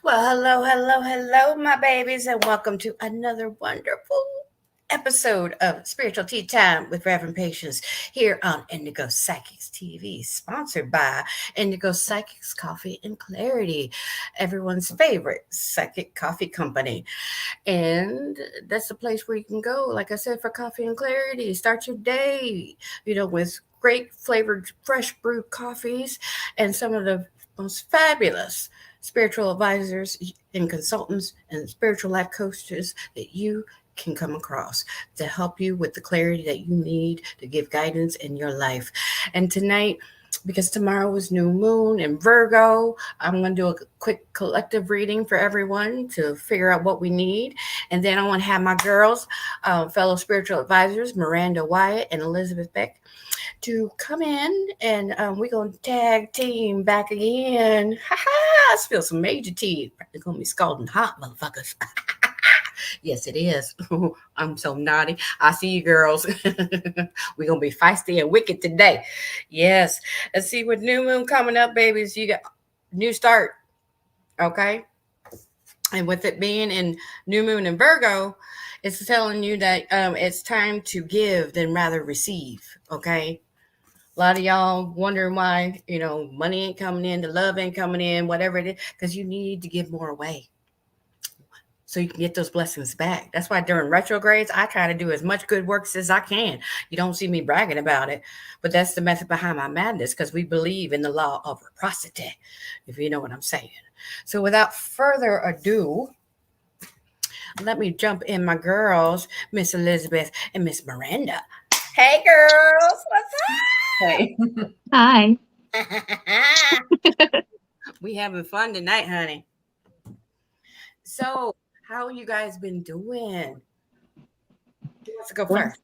Well, hello, my babies, and welcome to another wonderful episode of Spiritual Tea Time with Reverend Patience here on Indigo Psychics TV, sponsored by Indigo Psychics Coffee and Clarity, everyone's favorite psychic coffee company. And that's the place where you can go, like I said, for coffee and clarity. Start your day, with great flavored, fresh brewed coffees and some of the most fabulous spiritual advisors and consultants and spiritual life coaches that you can come across to help you with the clarity that you need to give guidance in your life. And tonight, because tomorrow is new moon in Virgo, I'm going to do a quick collective reading for everyone to figure out what we need. And then I want to have my girls, fellow spiritual advisors, Miranda Wyatt and Elizabeth Beck, to come in, and we're going to tag team back again. Ha ha! I spill some major tea. It's going to be scalding hot, motherfuckers. Yes, it is. I'm so naughty. I see you, girls. We're going to be feisty and wicked today. Yes. Let's see, with new moon coming up, babies, you got new start. Okay. And with it being in new moon in Virgo, it's telling you that it's time to give than rather receive. Okay. A lot of y'all wondering why, money ain't coming in, the love ain't coming in, whatever it is, because you need to give more away so you can get those blessings back. That's why during retrogrades, I try to do as much good works as I can. You don't see me bragging about it, but that's the method behind my madness, because we believe in the law of reciprocity, if you know what I'm saying. So without further ado, let me jump in my girls, Miss Elizabeth and Miss Miranda. Hey, girls. What's up? Hey. Hi. We having fun tonight, honey. So, how you guys been doing? Who wants to go first?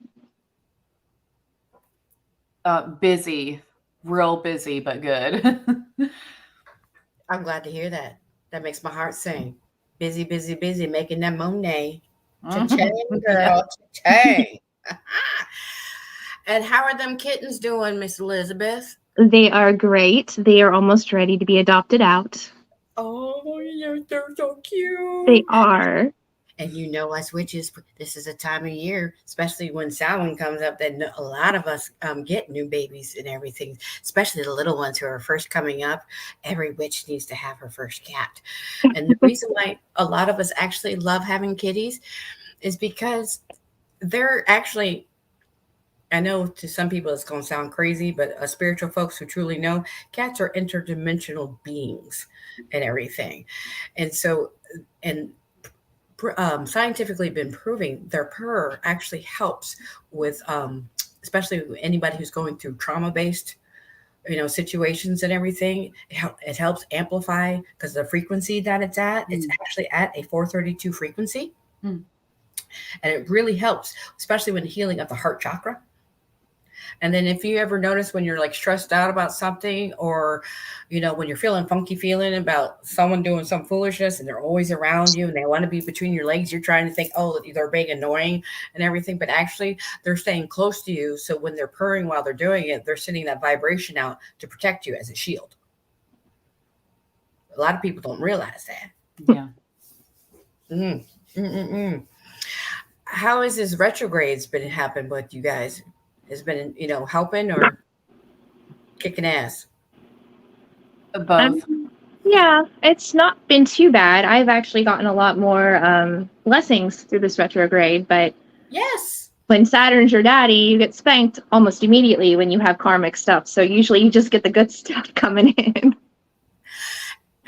Busy, real busy, but good. I'm glad to hear that. That makes my heart sing. Busy, busy, busy, making that money. Cha-ching, girl. Cha-ching. And how are them kittens doing, Miss Elizabeth? They are great. They are almost ready to be adopted out. Oh, they're so cute. They are. And us witches, this is a time of year, especially when Samhain comes up, that a lot of us get new babies and everything, especially the little ones who are first coming up. Every witch needs to have her first cat. And the reason why a lot of us actually love having kitties is because they're actually, I know to some people it's going to sound crazy, but spiritual folks who truly know, cats are interdimensional beings and everything. And so, scientifically been proving their purr actually helps with, especially anybody who's going through trauma-based, situations and everything. It helps amplify because the frequency that it's at, it's actually at a 432 frequency. And it really helps, especially when healing of the heart chakra. And then if you ever notice when you're like stressed out about something, or, when you're feeling funky feeling about someone doing some foolishness and they're always around you and they want to be between your legs, you're trying to think, oh, they're being annoying and everything. But actually they're staying close to you. So when they're purring while they're doing it, they're sending that vibration out to protect you as a shield. A lot of people don't realize that. Yeah. How has this retrogrades been happening with you guys? Has been, helping or kicking ass? Both. Yeah, it's not been too bad. I've actually gotten a lot more blessings through this retrograde, but Yes. when Saturn's your daddy, you get spanked almost immediately when you have karmic stuff. So usually you just get the good stuff coming in.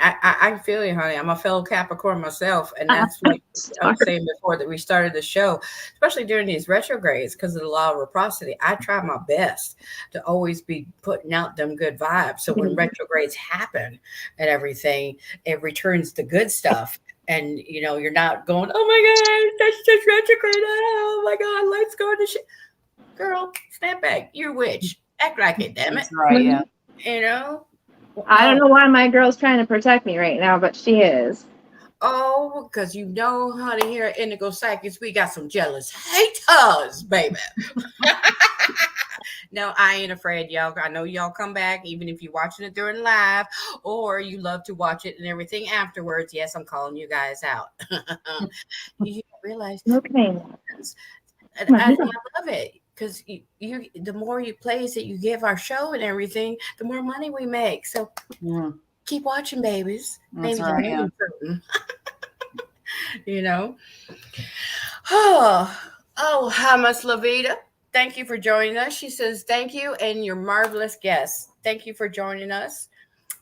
I feel you, honey. I'm a fellow Capricorn myself, and that's like I was saying before that we started the show, especially during these retrogrades, because of the law of reciprocity. I try my best to always be putting out them good vibes. So when retrogrades happen and everything, it returns the good stuff. And you're not going, oh my God, that's just retrograde. Oh my God, let's go to shit. Girl, snap back. You're a witch. Act like it, damn it. That's right. Yeah. I don't know why my girl's trying to protect me right now, but she is. Oh, because honey, here at Indigo Psychics, we got some jealous haters, baby. No, I ain't afraid, y'all. I know y'all come back, even if you're watching it during live, or you love to watch it and everything afterwards. Yes, I'm calling you guys out. You realize, Okay. and I love it. Because you, the more you plays that you give our show and everything, the more money we make. So keep watching, babies. That's right, yeah. Oh, hi, Miss Lavita. Thank you for joining us. She says, thank you and your marvelous guests. Thank you for joining us.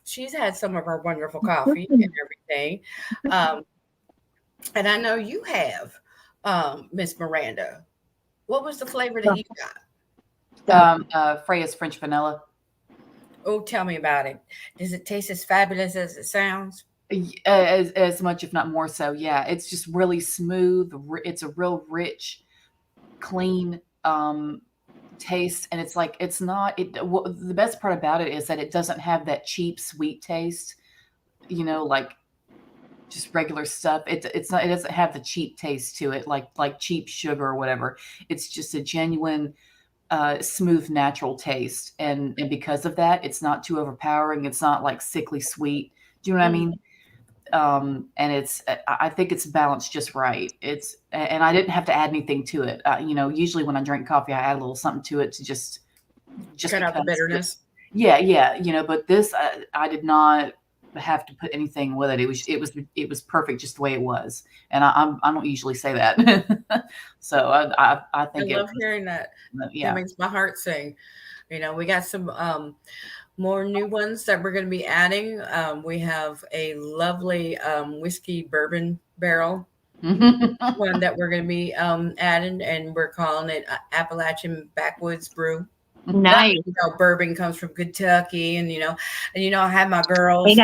She's had some of our wonderful coffee and everything. And I know you have, Miss Miranda. What was the flavor that you got? Freya's French vanilla. Oh, tell me about it. Does it taste as fabulous as it sounds? As much, if not more so. Yeah, it's just really smooth. It's a real rich, clean taste, and it's like the best part about it is that it doesn't have that cheap sweet taste. Like just regular stuff. It doesn't have the cheap taste to it, like cheap sugar or whatever. It's just a genuine, smooth, natural taste. And because of that, it's not too overpowering. It's not like sickly sweet. Do you know what I mean? And I think it's balanced just right. And I didn't have to add anything to it. Usually when I drink coffee, I add a little something to it to just cut out the bitterness. Yeah. But this, I did not have to put anything with it. It was perfect just the way it was. And I don't usually say that. So I think I love hearing that. Yeah. That makes my heart sing. We got some more new ones that we're going to be adding. We have a lovely whiskey bourbon barrel one that we're going to be adding, and we're calling it Appalachian Backwoods Brew. Nice. Bourbon comes from Kentucky, and I have my girls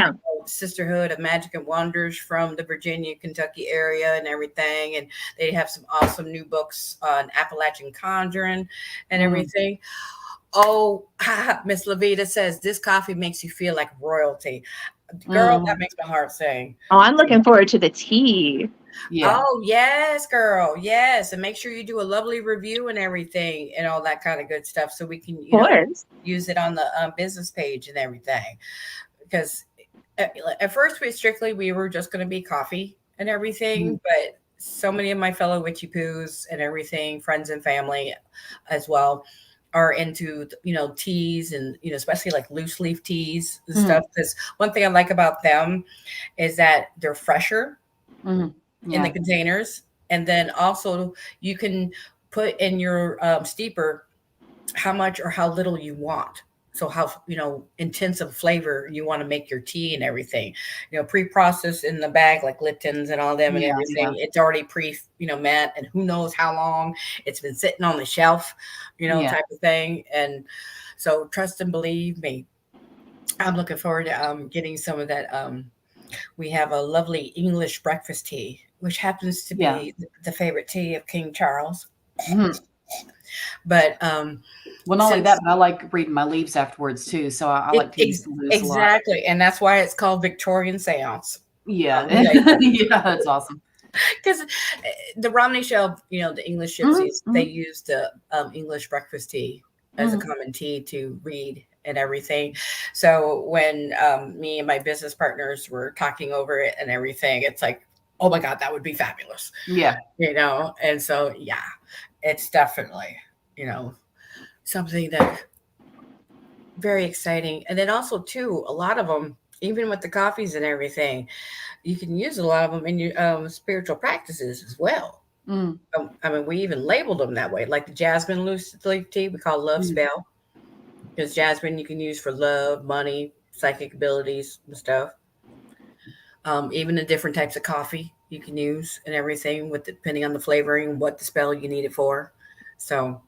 Sisterhood of Magic and Wonders from the Virginia, Kentucky area and everything, and they have some awesome new books on Appalachian conjuring and everything. Oh, Miss Lavita says this coffee makes you feel like royalty. Girl, that makes my heart sing. Oh, I'm looking forward to the tea. Yeah. Oh, yes, girl. Yes. And make sure you do a lovely review and everything and all that kind of good stuff so we can use it on the business page and everything. Because at first we were just going to be coffee and everything, but so many of my fellow witchy poos and everything, friends and family as well, are into teas and especially like loose leaf teas and stuff. Because one thing I like about them is that they're fresher in the containers, and then also you can put in your steeper how much or how little you want. So how intensive flavor you want to make your tea and everything. Pre-processed in the bag like Lipton's and all them and everything. Yeah. It's already met, and who knows how long it's been sitting on the shelf, type of thing. And so trust and believe me, I'm looking forward to getting some of that. We have a lovely English breakfast tea which happens to Yeah. be the favorite tea of King Charles. Mhm. But Well, not only since that, but I like reading my leaves afterwards too. So I like to use the leaves a lot. exactly, and that's why it's called Victorian Seance. Yeah. Because Yeah, that's awesome. the Romney Shell, the English Mhm, gypsies, they use the English breakfast tea as a mhm. common tea to read and everything. So when me and my business partners were talking over it and everything, it's like, oh my God, that would be fabulous, Yeah. And so, yeah, it's definitely, something that very exciting. And then also too, a lot of them, even with the coffees and everything, you can use a lot of them in your spiritual practices as well. Mm, I mean, we even labeled them that way, like the jasmine loose leaf tea we call love mm. spell, because jasmine you can use for love, money, psychic abilities and stuff. Even the different types of coffee you can use and everything, with depending on the flavoring, what the spell you need it for. So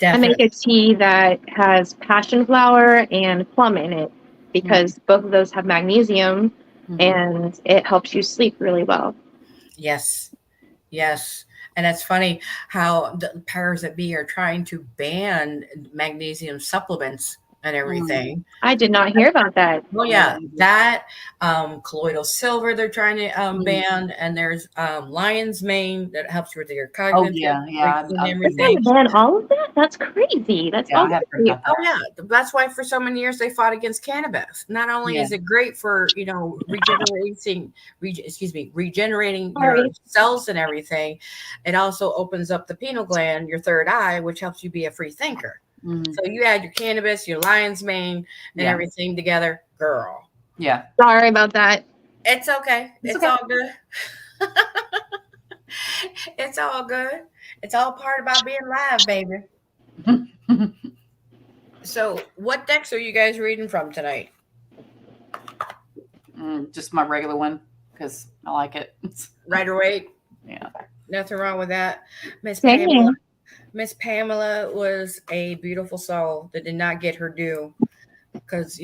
I make definitely, a tea that has passion flower and plum in it because both of those have magnesium Mhm. and it helps you sleep really well. yes, yes. And it's funny how the powers that be are trying to ban magnesium supplements and everything. I did not hear about that. Well, Yeah. yeah, that colloidal silver they're trying to Mhm. ban, and there's lion's mane that helps you with your Oh cognitive yeah, and I've heard They're everything. gonna ban all of that? That's crazy. That's yeah, I all have heard great. about that. Oh yeah, that's why for so many years they fought against cannabis. Not only Yeah. is it great for regenerating your Sorry. cells and everything, it also opens up the pineal gland, your third eye, which helps you be a free thinker. Mhm. So you add your cannabis, your lion's mane, and Yeah. everything together, girl. Yeah. Sorry about that. It's okay. It's It's okay. all good. It's all good. It's all part about being live, baby. So, what decks are you guys reading from tonight? Just my regular one because I like it. Rider Waite. Yeah. Nothing wrong with that. Miss Same. Pamela. Miss Pamela was a beautiful soul that did not get her due because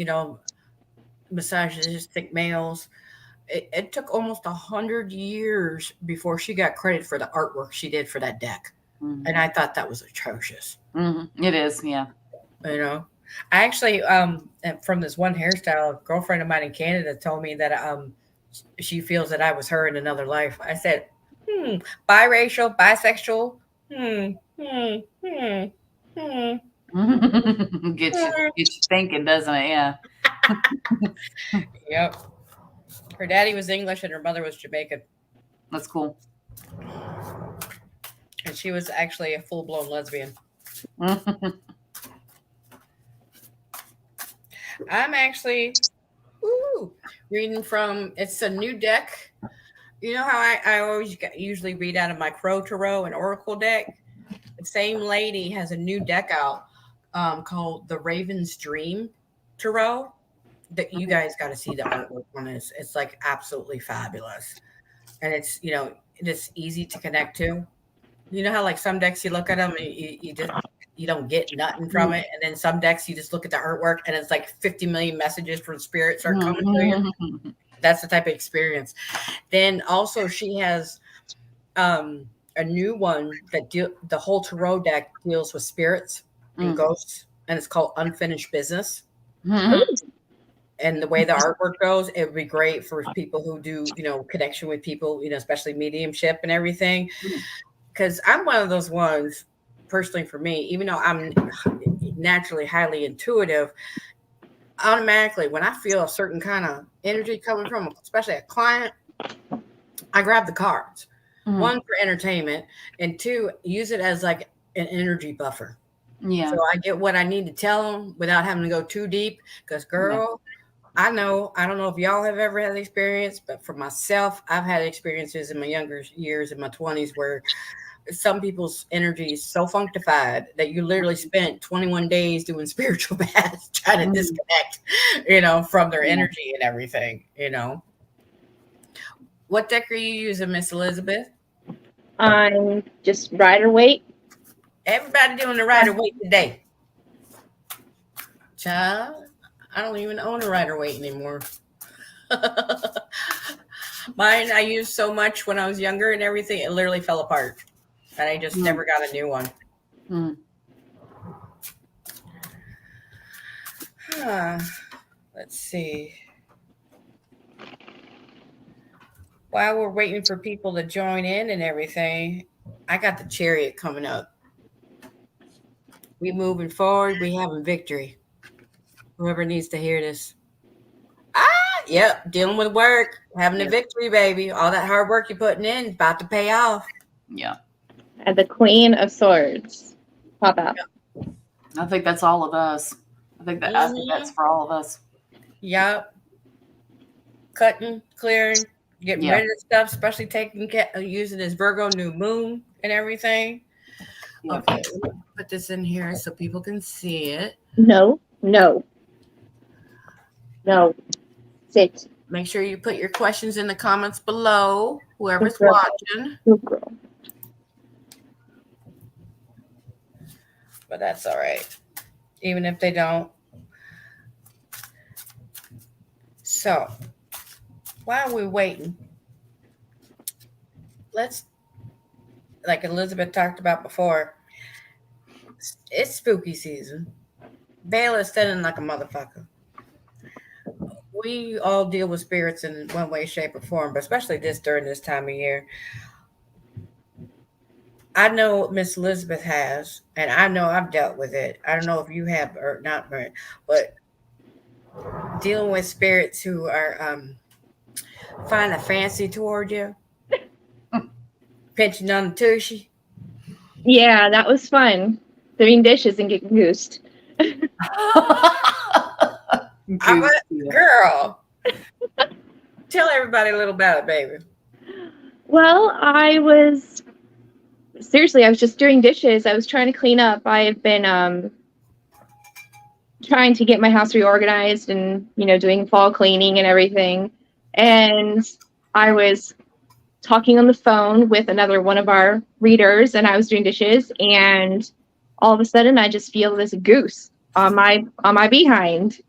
misogynistic males. It took almost 100 years before she got credit for the artwork she did for that deck, Mhm. and I thought that was atrocious. It is. Yeah. I actually from this one hairstyle, a girlfriend of mine in Canada told me that she feels that I was her in another life. I said, biracial, bisexual, hmm, hmm, hmm, hmm. Get you thinking, doesn't it? Yeah. Yep. Her daddy was English and her mother was Jamaican, That's cool. and she was actually a full-blown lesbian. I'm actually reading from, it's a new deck. You know how I always usually read out of my Crow Tarot and Oracle deck? The same lady has a new deck out called the Raven's Dream Tarot that you guys got to see the artwork on this. It's like absolutely fabulous. And it's easy to connect to. You know how like some decks you look at them and you don't get nothing from it, and then some decks you just look at the artwork and it's like 50 million messages from spirits are coming to you. That's the type of experience. Then also she has a new one that the whole tarot deck deals with spirits and ghosts, and it's called Unfinished Business. And the way the artwork goes, it would be great for people who do connection with people, especially mediumship and everything. Because I'm one of those ones, personally for me, even though I'm naturally highly intuitive, automatically when I feel a certain kind of energy coming from, especially a client, I grab the cards. One, for entertainment, and two, use it as like an energy buffer. Yeah. So I get what I need to tell them without having to go too deep. Because, girl, I don't know if y'all have ever had the experience, but for myself, I've had experiences in my younger years, in my 20s, where some people's energy is so functified that you literally spent 21 days doing spiritual baths trying to disconnect, from their energy and everything. What deck are you using, Miss Elizabeth? I'm just Rider Waite. Everybody doing the Rider Waite today. Child, I don't even own a Rider Waite anymore. Mine I used so much when I was younger and everything, it literally fell apart. And I just never got a new one. Mm. Let's see. While we're waiting for people to join in and everything, I got the chariot coming up. We moving forward. We having victory. Whoever needs to hear this. Yep, dealing with work, having a Yep. victory, baby. All that hard work you're putting in is about to pay off. Yeah. And the Queen of Swords pop out. I think that's all of us. I think that's for all of us. Yep. Cutting, clearing, getting Yeah. rid of stuff, especially using this Virgo new moon and everything. Yeah. Okay, let me put this in here so people can see it. No. Sit. Make sure you put your questions in the comments below, whoever's Good girl. watching. Good girl. But that's all right. Even if they don't. So, while we're waiting, let's, like Elizabeth talked about before, it's spooky season. Bail is standing like a motherfucker. We all deal with spirits in one way, shape, or form, but especially during this time of year. I know Miss Elizabeth has, and I know I've dealt with it. I don't know if you have or not, but dealing with spirits who are find a fancy toward you, pinching on the tushy. Yeah, that was fun. Doing dishes and getting goosed. Girl, tell everybody a little about it, baby. Well, I was just doing dishes. I was trying to clean up. I've been trying to get my house reorganized and, doing fall cleaning and everything. And I was talking on the phone with another one of our readers, and I was doing dishes, and all of a sudden I just feel this goose on my behind.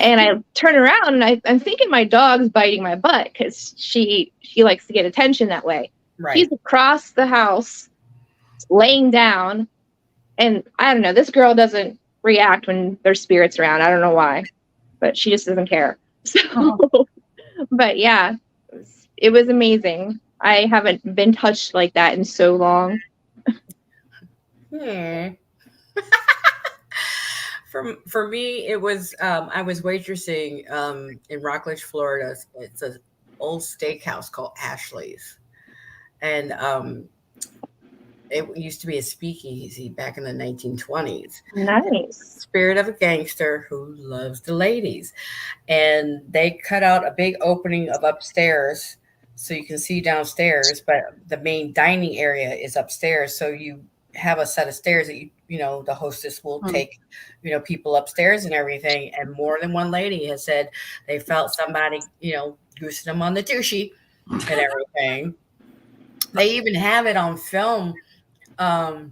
And I turn around and I'm thinking my dog's biting my butt because she likes to get attention that way. Right. She's across the house, laying down, and I don't know. This girl doesn't react when there's spirits around. I don't know why, but she just doesn't care. So, but yeah, it was amazing. I haven't been touched like that in so long. For me, it was I was waitressing in Rockledge, Florida. It's an old steakhouse called Ashley's, and it used to be a speakeasy back in the 1920s. Nice. Spirit of a gangster who loves the ladies, and they cut out a big opening of upstairs so you can see downstairs, but the main dining area is upstairs. So you have a set of stairs that the hostess will take, people upstairs and everything. And more than one lady has said they felt somebody, goosing them on the tushy and everything. They even have it on film. I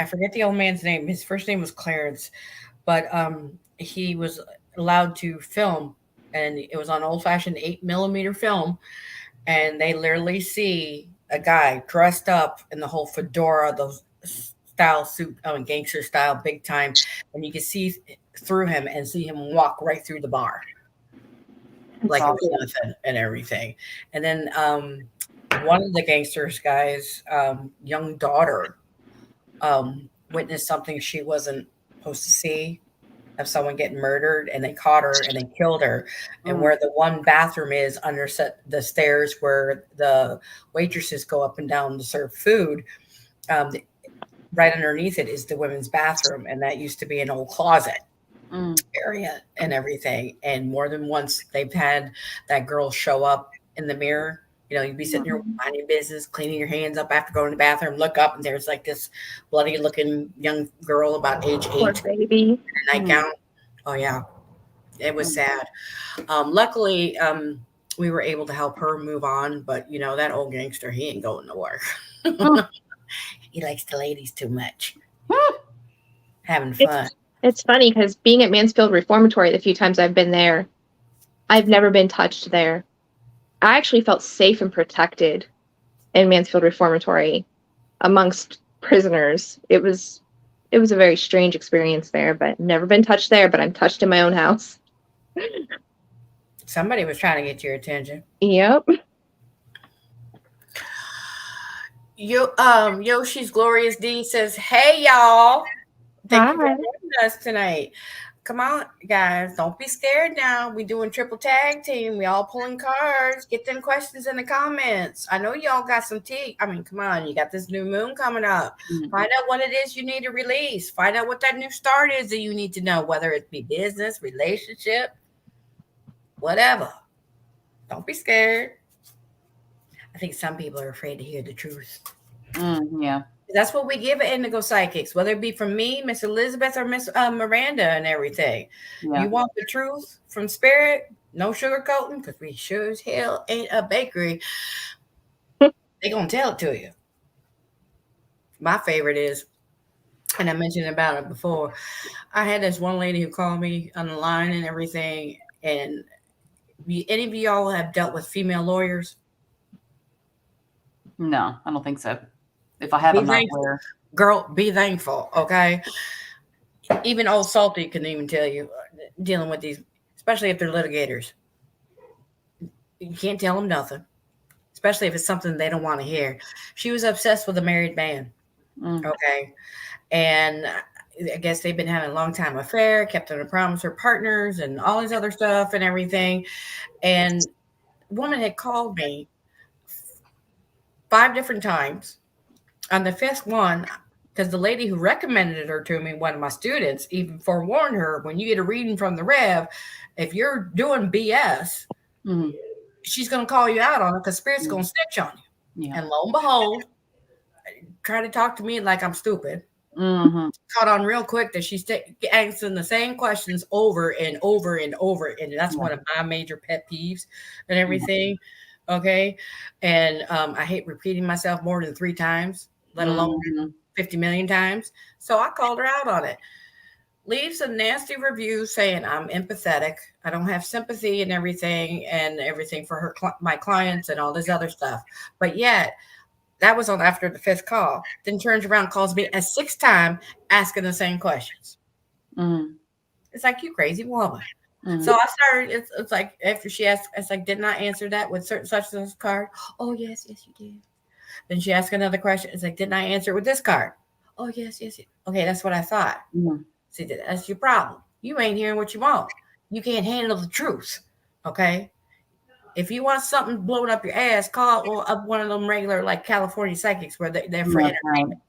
forget the old man's name. His first name was Clarence, but he was allowed to film, and it was on old-fashioned 8mm film, and they literally see a guy dressed up in the whole fedora, those style suit, gangster style, big time, and you can see through him and see him walk right through the bar, like it was nothing and everything. And then one of the gangsters guys' young daughter witnessed something she wasn't supposed to see, of someone getting murdered, and they caught her and they killed her. And where the one bathroom is under the stairs where the waitresses go up and down to serve food, right underneath it is the women's bathroom, and that used to be an old closet area and everything. And more than once they've had that girl show up in the mirror. You'd be sitting there minding your business, cleaning your hands up after going to the bathroom, look up, and there's like this bloody looking young girl about age 8 Poor baby. in a nightgown. Oh yeah, it was sad. Luckily, we were able to help her move on, but that old gangster, he ain't going nowhere. He likes the ladies too much. Having fun. It's funny because being at Mansfield Reformatory, the few times I've been there, I've never been touched there. I actually felt safe and protected in Mansfield Reformatory amongst prisoners. It was a very strange experience there, but never been touched there, but I'm touched in my own house. Somebody was trying to get your attention. Yep. Yoshi's Glorious D says, "Hey y'all, thank you for Hi. joining us tonight. Come on, guys, don't be scared now. We doing triple tag team. We all pulling cards. Get them questions in the comments. I know y'all got some tea. I mean, come on, you got this new moon coming up. Mhm. Find out what it is you need to release. Find out what that new start is that you need to know, whether it be business, relationship, whatever. Don't be scared. I think some people are afraid to hear the truth. Yeah. That's what we give at Indigo Psychics, whether it be from me, Miss Elizabeth, or Miss Miranda and everything. Yeah. You want the truth from spirit, no sugarcoating, because we sure as hell ain't a bakery. They gonna tell it to you. My favorite is, and I mentioned about it before, I had this one lady who called me on the line and everything, and any of y'all have dealt with female lawyers? No, I don't think so. If I have, Be I'm not thankful. aware. Girl, be thankful, okay? Even old Salty can even tell you, dealing with these, especially if they're litigators. You can't tell them nothing, especially if it's something they don't want to hear. She was obsessed with a married man, okay? And I guess they've been having a long time affair, kept them to promise her partners and all this other stuff and everything. And woman had called me 5 different times. On the 5th one, because the lady who recommended her to me, one of my students, even forewarned her, when you get a reading from the Rev, if you're doing BS, she's going to call you out on it because Spirit's going to snitch on you. Yeah. And lo and behold, try to talk to me like I'm stupid. Caught on real quick that she's answering the same questions over and over and over. And that's one of my major pet peeves and everything. Okay. And I hate repeating myself more than 3 times, let alone 50 million times. So I called her out on it. Leaves a nasty review saying I'm empathetic. I don't have sympathy and everything for her, my clients and all this other stuff. But yet, that was on after the 5th call. Then turns around, calls me a 6th time, asking the same questions. It's like, you crazy woman. So I started. It's like after she asked, it's like, didn't I answer that with such and such card? Oh yes, you did. Then she asked another question. It's like, didn't I answer it with this card? Oh yes. Okay, that's what I thought. See, that's your problem. You ain't hearing what you want. You can't handle the truth. Okay. If you want something blown up your ass, call one of them regular like California psychics where they're for entertainment.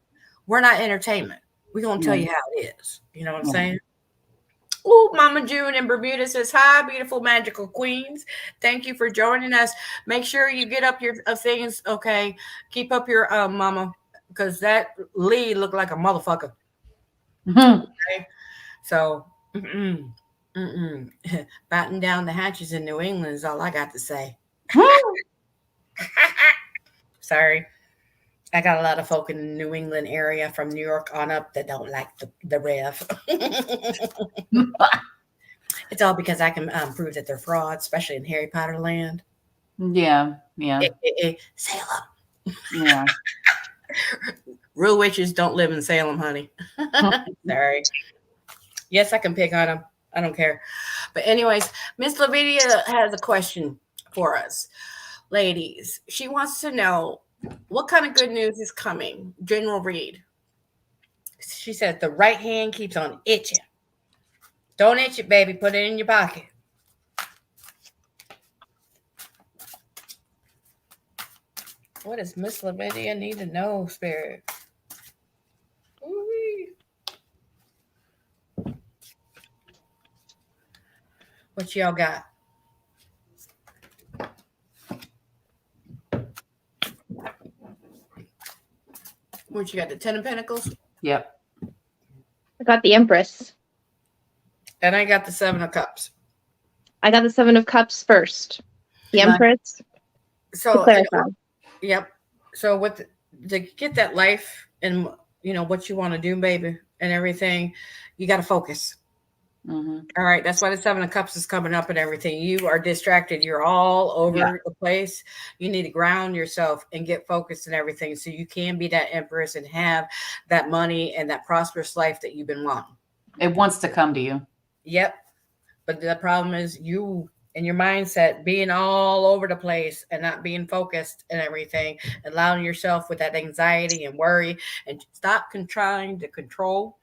We're not entertainment. We're gonna tell you how it is. You know what I'm saying? Oh, Mama June in Bermuda says, hi, beautiful magical queens. Thank you for joining us. Make sure you get up your things, okay? Keep up your mama, because that Lee looked like a motherfucker. Okay? So, batten down the hatches in New England is all I got to say. Sorry. I got a lot of folk in the New England area from New York on up that don't like the Rev. It's all because I can prove that they're frauds, especially in Harry Potter land. Yeah. Salem. Yeah. Real witches don't live in Salem, honey. Sorry. Yes, I can pick on them. I don't care. But anyways, Miss Lavinia has a question for us. Ladies, she wants to know, what kind of good news is coming? General read. She says the right hand keeps on itching. Don't itch it, baby. Put it in your pocket. What does Miss Lavinia need to know, Spirit? Ooh-wee. What y'all got? What you got? The 10 of Pentacles? Yep. I got the Empress. And I got the 7 of Cups. I got the 7 of Cups first. The Empress. So, to clarify. Yep. So to get that life and what you want to do, baby, and everything, you got to focus. Mhm. All right, that's why the Seven of Cups is coming up and everything. You are distracted. You're all Yeah. over the place. You need to ground yourself and get focused and everything so you can be that empress and have that money and that prosperous life that you've been wanting. It wants to come to you. Yep. But the problem is you and your mindset being all over the place and not being focused and everything, allowing yourself with that anxiety and worry and stop trying to control.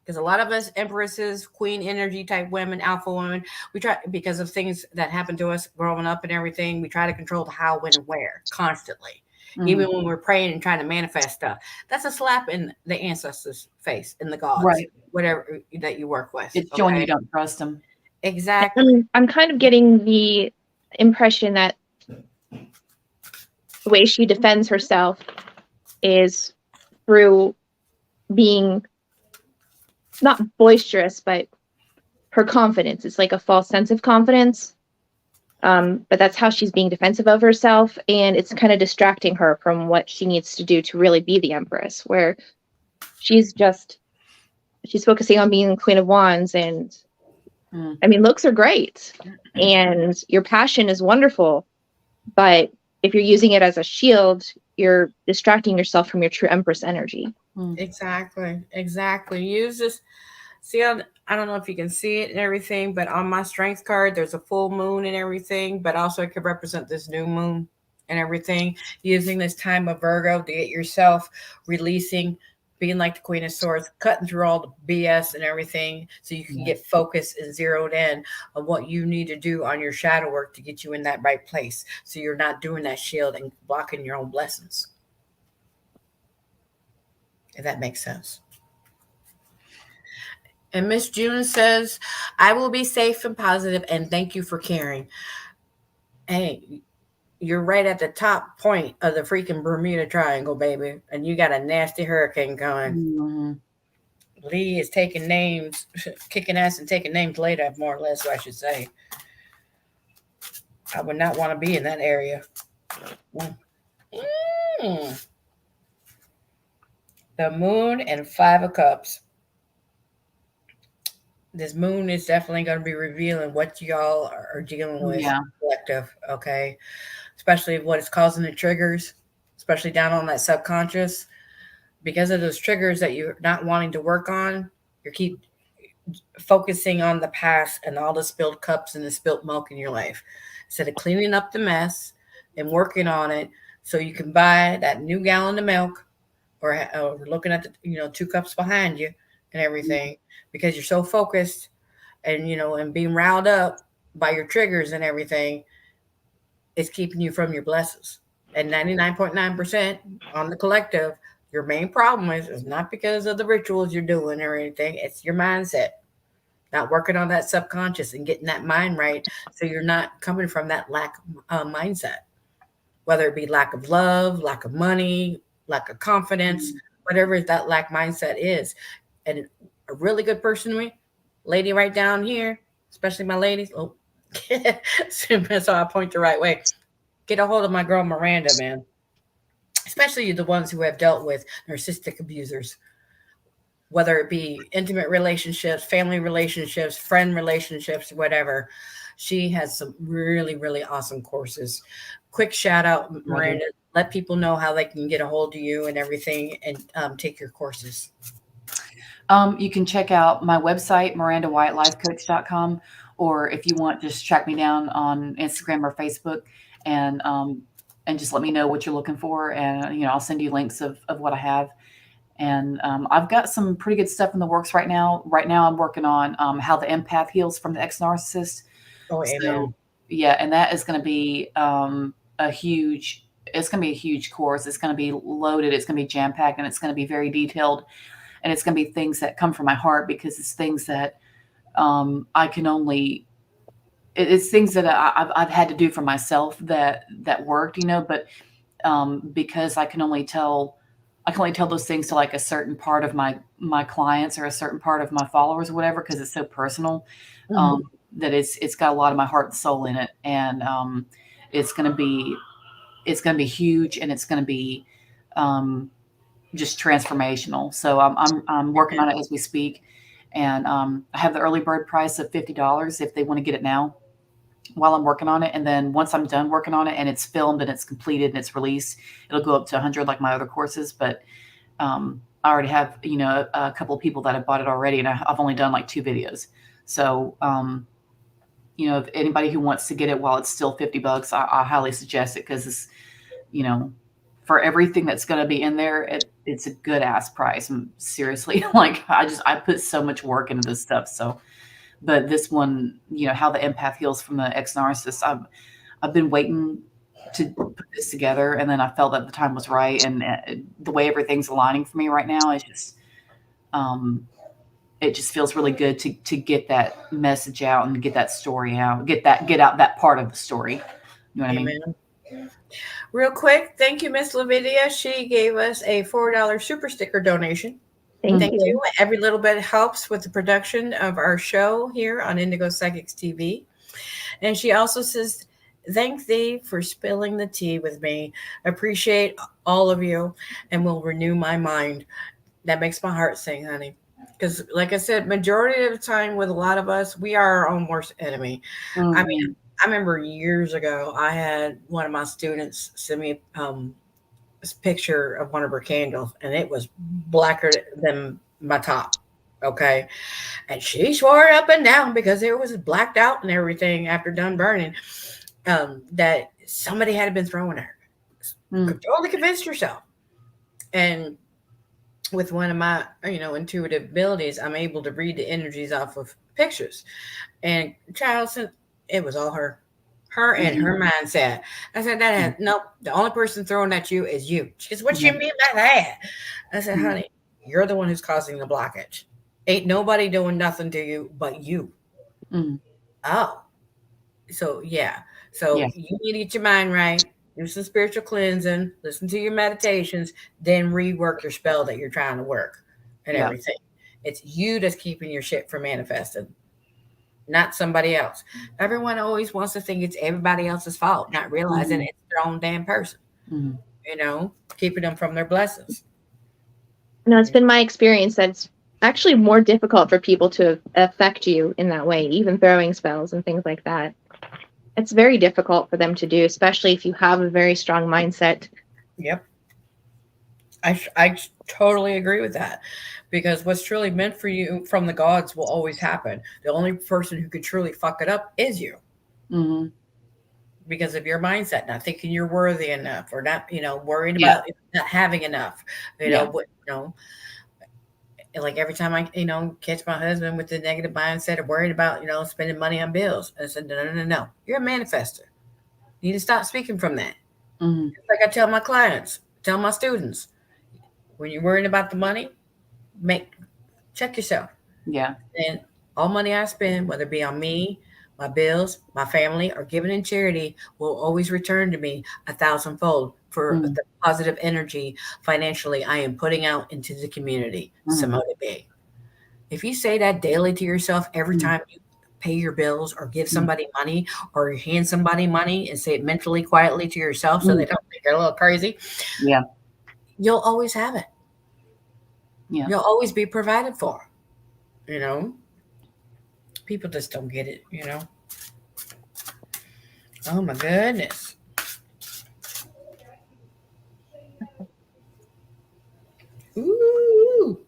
Because a lot of us empresses, queen energy type women, alpha women, we try because of things that happened to us growing up and everything. We try to control the how, when, and where constantly, even Mhm. when we're praying and trying to manifest stuff. That's a slap in the ancestors' face, in the gods, Right. whatever that you work with. It's showing you Okay, don't trust them. exactly. I'm kind of getting the impression that the way she defends herself is through being not boisterous, but her confidence. It's like a false sense of confidence. But that's how she's being defensive of herself, and it's kind of distracting her from what she needs to do to really be the Empress, where she's focusing on being the Queen of Wands. And Mm. I mean, looks are great and your passion is wonderful, but if you're using it as a shield, you're distracting yourself from your true Empress energy. Mm. Exactly. Use this. See, I don't know if you can see it and everything, but on my strength card, there's a full moon and everything, but also it could represent this new moon and everything. Using this time of Virgo to get yourself releasing, being like the Queen of Swords, cutting through all the BS and everything so you can Yeah. get focused and zeroed in on what you need to do on your shadow work to get you in that right place. So you're not doing that shield and blocking your own blessings. If that makes sense. And Miss June says, I will be safe and positive and thank you for caring. Hey, you're right at the top point of the freaking Bermuda Triangle, baby. And you got a nasty hurricane coming. Mhm. Lee is taking names, kicking ass and taking names later, more or less, I should say. I would not want to be in that area. Mm. The moon and Five of Cups. This moon is definitely going to be revealing what y'all are dealing with Yeah. collective, okay? Especially what is causing the triggers, especially down on that subconscious. Because of those triggers that you're not wanting to work on, you keep focusing on the past and all the spilled cups and the spilled milk in your life. Instead of cleaning up the mess and working on it so you can buy that new gallon of milk or looking at the 2 cups behind you and everything because you're so focused and being riled up by your triggers and everything is keeping you from your blessings. And 99.9% on the collective, your main problem is not because of the rituals you're doing or anything. It's your mindset, not working on that subconscious and getting that mind right. So you're not coming from that lack mindset, whether it be lack of love, lack of money, lack of confidence, whatever that lack mindset is. And a really good person, lady right down here, especially my ladies. Oh, so I point the right way. Get a hold of my girl Miranda, man. Especially the ones who have dealt with narcissistic abusers, whether it be intimate relationships, family relationships, friend relationships, whatever. She has some really, really awesome courses. Quick shout out, Miranda. Let people know how they can get a hold of you and everything and take your courses. You can check out my website, MirandaWhiteLifeCoach.com, or if you want, just track me down on Instagram or Facebook and just let me know what you're looking for. And, I'll send you links of what I have. And I've got some pretty good stuff in the works right now. Right now I'm working on how the empath heals from the ex-narcissist. Oh, amen. So, yeah, and that is going to be it's going to be a huge course. It's going to be loaded. It's going to be jam-packed, and it's going to be very detailed. And it's going to be things that come from my heart because it's things that I can only, it's things that I've had to do for myself that worked, but because I can only tell those things to like a certain part of my clients or a certain part of my followers or whatever, because it's so personal, that it's got a lot of my heart and soul in it. And it's going to be huge, and it's going to be just transformational. So I'm working on it as we speak. And I have the early bird price of $50 if they want to get it now while I'm working on it. And then once I'm done working on it and it's filmed and it's completed and it's released, it'll go up to 100 like my other courses. But I already have, a couple of people that have bought it already, and I've only done like 2 videos. So, if anybody who wants to get it while it's still $50, I highly suggest it, because it's, for everything that's going to be in there, it's a good ass price. Seriously, like I put so much work into this stuff. So, but this one, how the empath heals from the ex-narcissist, I've been waiting to put this together, and then I felt that the time was right, and the way everything's aligning for me right now is just, it just feels really good to get that message out and get that story out, get out that part of the story. You know what I mean? Real quick, thank you, Miss Lavidia. She gave us a $4 super sticker donation. Thank you. Every little bit helps with the production of our show here on Indigo Psychics TV. And she also says, thank thee for spilling the tea with me. Appreciate all of you, and will renew my mind. That makes my heart sing, honey. Because like I said, majority of the time with a lot of us, we are our own worst enemy. I mean, I remember years ago, I had one of my students send me this picture of one of her candles, and it was blacker than my top. Okay. And she swore up and down, because it was blacked out and everything after done burning, that somebody had been throwing her. Totally convinced herself. And with one of my, intuitive abilities, I'm able to read the energies off of pictures. And Charleston, it was all her and her mindset. I said, nope, the only person throwing at you is you. She goes, what you mean by that? I said, honey, you're the one who's causing the blockage. Ain't nobody doing nothing to you but you. Oh. So, yeah. So you need to get your mind right. Do some spiritual cleansing, listen to your meditations, then rework your spell that you're trying to work and everything. It's you that's keeping your shit from manifesting, not somebody else. Everyone always wants to think it's everybody else's fault, not realizing it's their own damn person, keeping them from their blessings. No, it's been my experience that it's actually more difficult for people to affect you in that way, even throwing spells and things like that. It's very difficult for them to do, especially if you have a very strong mindset. Yep. I totally agree with that, because what's truly meant for you from the gods will always happen. The only person who could truly fuck it up is you. Because of your mindset, not thinking you're worthy enough, or not, worrying about not having enough, like every time I, catch my husband with the negative mindset of worried about, spending money on bills. I said, no. You're a manifester. You need to stop speaking from that. Like I tell my clients, tell my students, when you're worrying about the money, check yourself. Yeah. And all money I spend, whether it be on me, my bills, my family, or given in charity, will always return to me 1,000-fold for the positive energy financially I am putting out into the community. Simone Bay. If you say that daily to yourself every time you pay your bills or give somebody money or you hand somebody money, and say it mentally, quietly to yourself so they don't think you're a little crazy, you'll always have it. You'll always be provided for. People just don't get it, Oh my goodness. Ooh.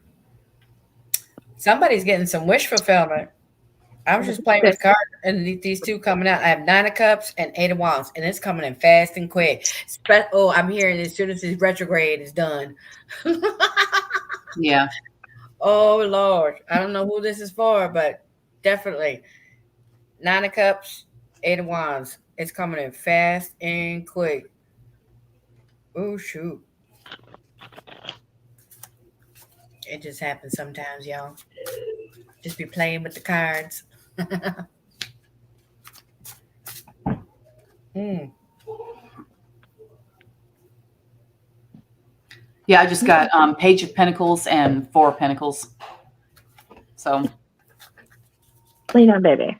Somebody's getting some wish fulfillment. I was just playing with cards, and these two coming out. I have 9 of Cups and 8 of Wands, and it's coming in fast and quick. I'm hearing as soon as this retrograde is done. Oh, Lord. I don't know who this is for, but definitely 9 of Cups, 8 of Wands. It's coming in fast and quick. Oh, shoot. It just happens sometimes, y'all. Just be playing with the cards. Yeah, I just got Page of Pentacles and 4 of Pentacles. So, lean on, baby.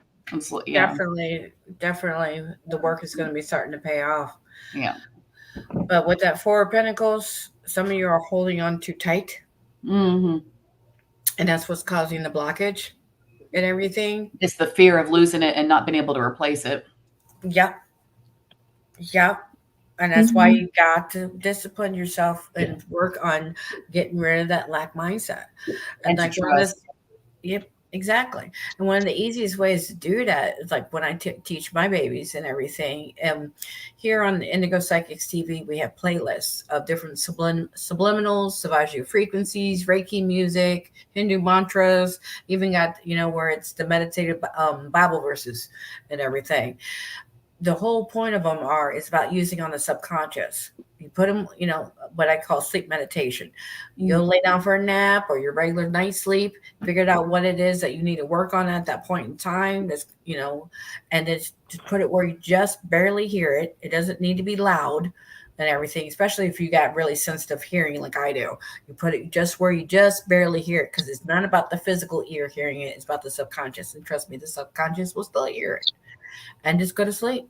Definitely, the work is going to be starting to pay off. Yeah. But with that 4 of Pentacles, some of you are holding on too tight. And that's what's causing the blockage and everything. It's the fear of losing it and not being able to replace it. Yep. Yep. And that's why Mhm. you got to discipline yourself and work on getting rid of that lack mindset. And to Like one of trust. the, yep, exactly. And one of the easiest ways to do that is like when I teach my babies and everything. Here on the Indigo Psychics TV, we have playlists of different subliminals, Savajia frequencies, Reiki music, Hindu mantras, even got, where it's the meditative Bible verses and everything. The whole point of them is about using on the subconscious. You put them, what I call sleep meditation. You go lay down for a nap or your regular night sleep, figured out what it is that you need to work on at that point in time. And then just put it where you just barely hear it. It doesn't need to be loud and everything, especially if you got really sensitive hearing like I do. You put it just where you just barely hear it because it's not about the physical ear hearing it. It's about the subconscious. And trust me, the subconscious will still hear it. And just go to sleep.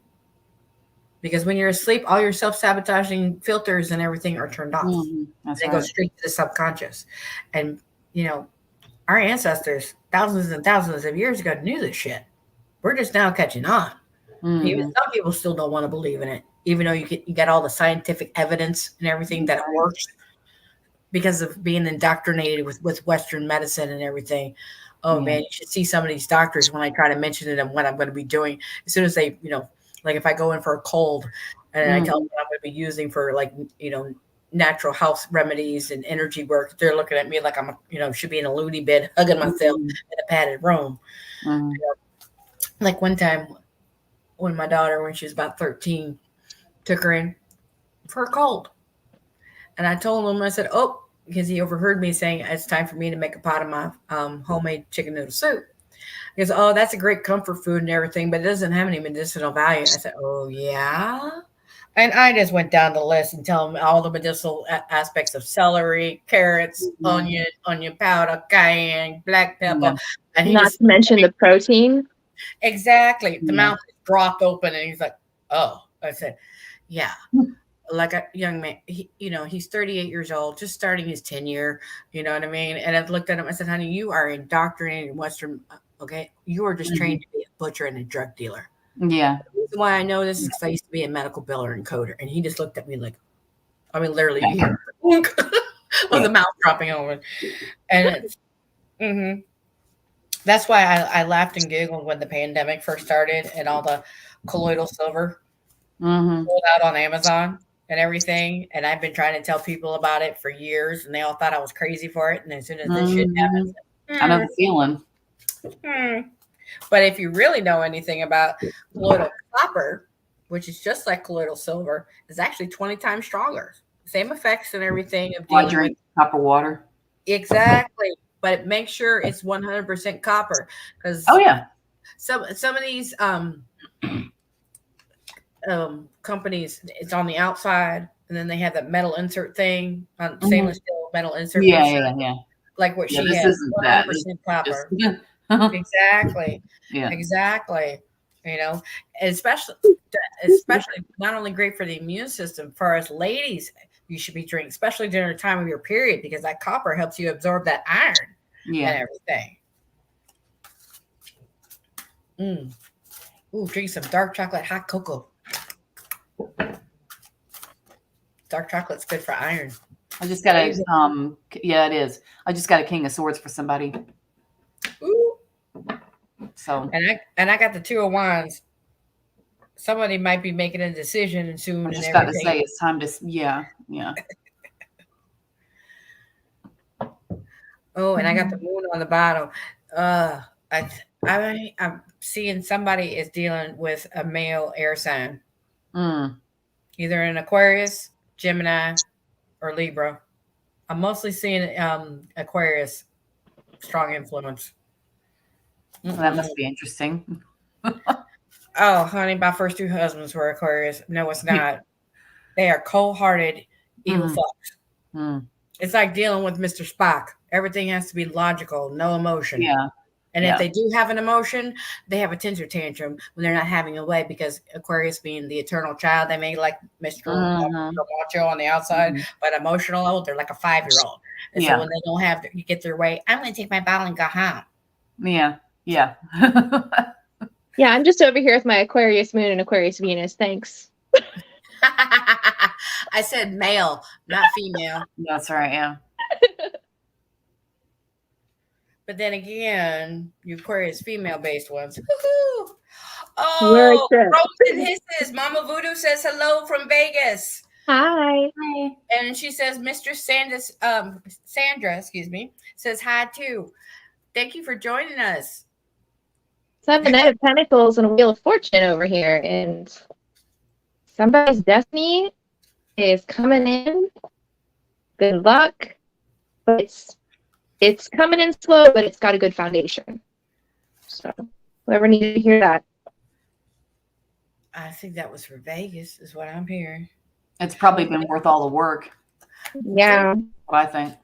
Because when you're asleep, all your self-sabotaging filters and everything are turned off. That's They right. go straight to the subconscious. And, our ancestors, thousands and thousands of years ago, knew this shit. We're just now catching on. Even some people still don't want to believe in it, even though you get all the scientific evidence and everything that it works because of being indoctrinated with Western medicine and everything. Oh, man, you should see some of these doctors when I try to mention to them what I'm going to be doing. As soon as they, like if I go in for a cold and I tell them what I'm going to be using for like, natural health remedies and energy work, they're looking at me like I'm, should be in a loony bin, hugging myself in a padded room. Like one time when my daughter, when she was about 13, took her in for a cold. And I told him, I said, oh, because he overheard me saying it's time for me to make a pot of my homemade chicken noodle soup. He goes, oh, that's a great comfort food and everything, but it doesn't have any medicinal value. I said, oh, yeah? And I just went down the list and tell him all the medicinal aspects of celery, carrots, onion powder, cayenne, black pepper. And he Not just to mention the protein. exactly. The mouth dropped open and he's like, oh. I said, yeah. Like a young man, he's 38 years old, just starting his tenure. You know what I mean? And I've looked at him. I said, honey, you are indoctrinated in Western. Okay. You are just trained to be a butcher and a drug dealer. Yeah. The reason why I know this is because I used to be a medical biller and coder. And he just looked at me like, I mean, literally, you hear of the mouth dropping open. And it's, that's why I laughed and giggled when the pandemic first started and all the colloidal silver sold out on Amazon and everything. And I've been trying to tell people about it for years, and they all thought I was crazy for it. And as soon as this shit happens, I know the feeling. But if you really know anything about colloidal copper, which is just like colloidal silver, is actually 20 times stronger. Same effects and everything of I drink copper water. Exactly. But make sure it's 100% copper because some of these companies, it's on the outside, and then they have that metal insert thing on stainless steel metal insert. Yeah. Like what she this has, isn't 100% copper. Exactly. Yeah. Exactly. Especially not only great for the immune system, for us ladies, you should be drinking, especially during the time of your period, because that copper helps you absorb that iron and everything. Ooh, drink some dark chocolate hot cocoa. Dark chocolate's good for iron. I just got a it is. I just got a King of Swords for somebody. Ooh. So and I got the Two of Wands. Somebody might be making a decision soon. I was just about to say it's time to Oh, and I got the moon on the bottom. I'm seeing somebody is dealing with a male air sign. Either an Aquarius, Gemini, or Libra. I'm mostly seeing Aquarius, strong influence. Well, that must be interesting. Oh, honey, my first two husbands were Aquarius. No, it's not. They are cold-hearted, evil fucks. It's like dealing with Mr. Spock. Everything has to be logical, no emotion. Yeah. And if they do have an emotion, they have a temper tantrum when they're not having a way, because Aquarius being the eternal child, they may like Mr. Macho on the outside, but emotional, they're like a 5-year-old. And so when they don't have to get their way, I'm going to take my bottle and go home. Yeah. Yeah. Yeah, I'm just over here with my Aquarius moon and Aquarius Venus. Thanks. I said male, not female. That's right. Yeah. But then again, you Aquarius female-based ones. Where Oh, is it? Rosen hisses. Mama Voodoo says hello from Vegas. Hi. Hi. And she says, Mistress Sandra, excuse me, says hi too. Thank you for joining us. So I have a Knight of Pentacles and a Wheel of Fortune over here, and somebody's destiny is coming in. Good luck. But it's coming in slow, but it's got a good foundation. So whoever needed to hear that. I think that was for Vegas, is what I'm hearing. It's probably been worth all the work. Yeah. What I think.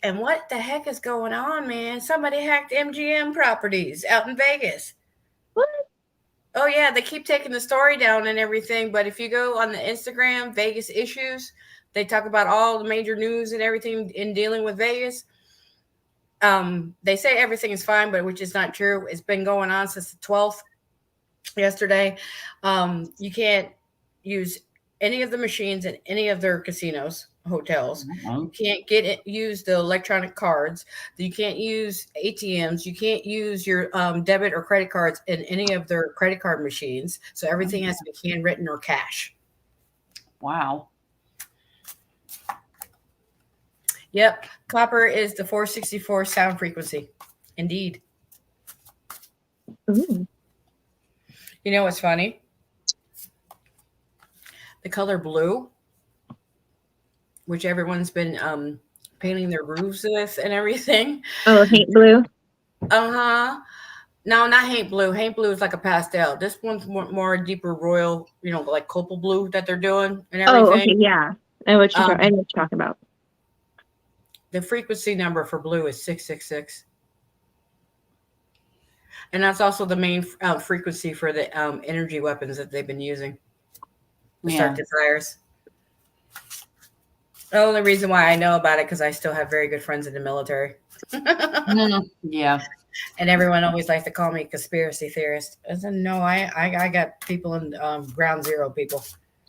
And what the heck is going on, man? Somebody hacked MGM properties out in Vegas. What? Oh, yeah. They keep taking the story down and everything. But if you go on the Instagram, Vegas Issues, they talk about all the major news and everything in dealing with Vegas. They say everything is fine, but which is not true. It's been going on since the 12th yesterday. You can't use any of the machines in any of their casinos, hotels. You can't use the electronic cards. You can't use ATMs. You can't use your debit or credit cards in any of their credit card machines. So everything has to be handwritten or cash. Wow. Yep. Copper is the 464 sound frequency. Indeed. Ooh. You know what's funny? The color blue, which everyone's been painting their roofs with and everything. Oh, Haint Blue. Uh-huh. No, not Haint Blue. Haint Blue is like a pastel. This one's more deeper royal, like copal blue that they're doing and everything. Oh, okay, yeah. I know what you're talking about. The frequency number for blue is 666. And that's also the main frequency for the energy weapons that they've been using to start the fires. The only reason why I know about it because I still have very good friends in the military. Yeah. And everyone always likes to call me a conspiracy theorist. I said, no, I got people in ground zero people.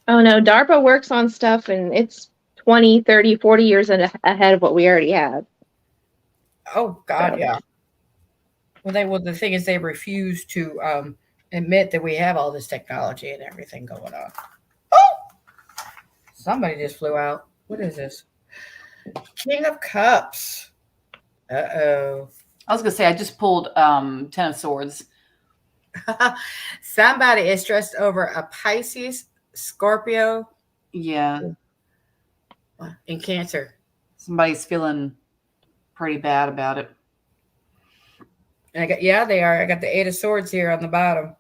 Oh, no. DARPA works on stuff, and it's 20, 30, 40 years ahead of what we already have. Oh, God, yeah. Well, the thing is they refuse to admit that we have all this technology and everything going on. Oh! Somebody just flew out. What is this? King of Cups. Uh-oh. I was going to say, I just pulled Ten of Swords. Somebody is stressed over a Pisces, Scorpio. Yeah. And Cancer. Somebody's feeling pretty bad about it. And they are. I got the 8 of Swords here on the bottom.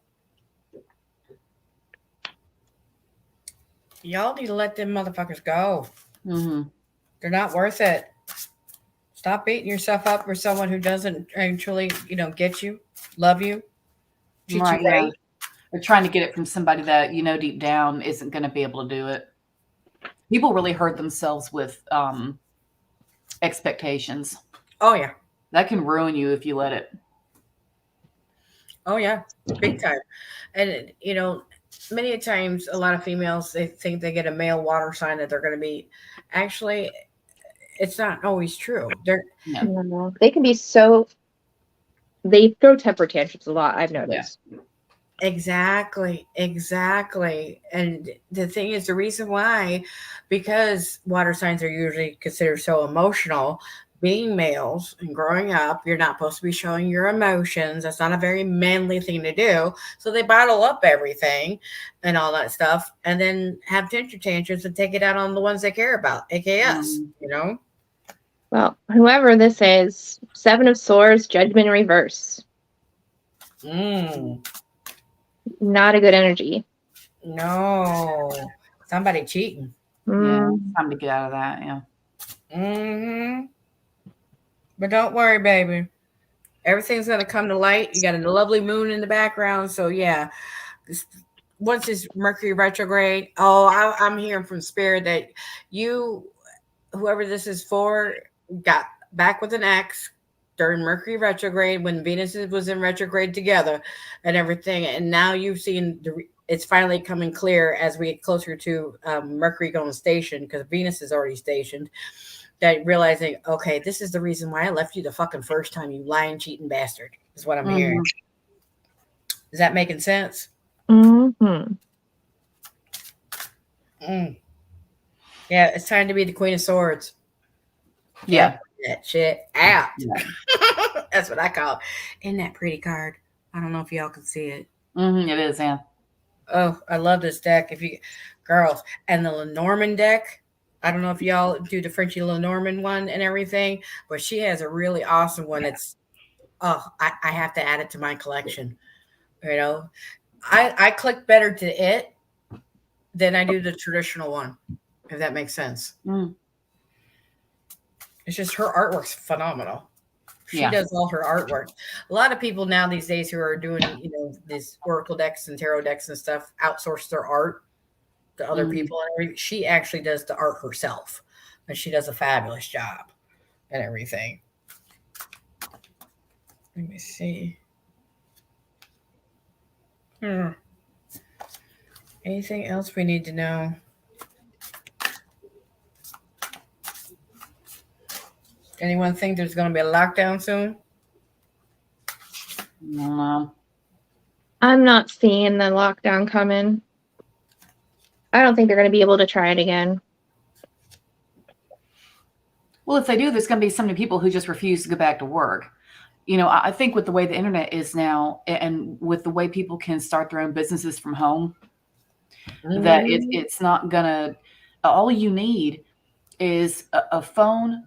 Y'all need to let them motherfuckers go. Mm-hmm. They're not worth it. Stop beating yourself up for someone who doesn't actually, get you, love you, treat you right. Yeah. They're trying to get it from somebody that, deep down isn't going to be able to do it. People really hurt themselves with expectations. Oh, yeah. That can ruin you if you let it. Oh, yeah. Big time. And, many a times a lot of females, they think they get a male water sign that they're going to meet. Actually, it's not always true. They can be they throw temper tantrums a lot, I've noticed. Yeah. Exactly. And the thing is, the reason why, because water signs are usually considered so emotional, being males and growing up, you're not supposed to be showing your emotions. That's not a very manly thing to do. So they bottle up everything and all that stuff and then have temper tantrums and take it out on the ones they care about, aka us, Well, whoever this is, 7 of Swords, Judgment in reverse. Not a good energy. No. Somebody cheating. Yeah, time to get out of that, yeah. Mm-hmm. But don't worry, baby. Everything's going to come to light. You got a lovely moon in the background. So, yeah. Once it's Mercury retrograde, I'm hearing from Spirit that whoever this is for, got back with an ex during Mercury retrograde when Venus was in retrograde together and everything. And now you've seen it's finally coming clear as we get closer to Mercury going station, because Venus is already stationed, that realizing, okay, this is the reason why I left you the fucking first time, you lying, cheating bastard, is what I'm hearing. Is that making sense? Mm-hmm. Yeah, it's time to be the Queen of Swords. Yeah. That shit out. Yeah. That's what I call it. Isn't that pretty card? I don't know if y'all can see it. It is, yeah. Oh, I love this deck. If you girls, and the Lenormand deck, I don't know if y'all do the Frenchie Lenormand one and everything, but she has a really awesome one. It's I have to add it to my collection. You know, I click better to it than I do the traditional one, if that makes sense. It's just her artwork's phenomenal. She does all her artwork. A lot of people now these days who are doing, these oracle decks and tarot decks and stuff outsource their art to other people. And she actually does the art herself, and she does a fabulous job and everything. Let me see. Anything else we need to know? Anyone think there's going to be a lockdown soon? No. I'm not seeing the lockdown coming. I don't think they're going to be able to try it again. Well, if they do, there's going to be so many people who just refuse to go back to work. I think with the way the internet is now, and with the way people can start their own businesses from home, that it's not going to, all you need is a phone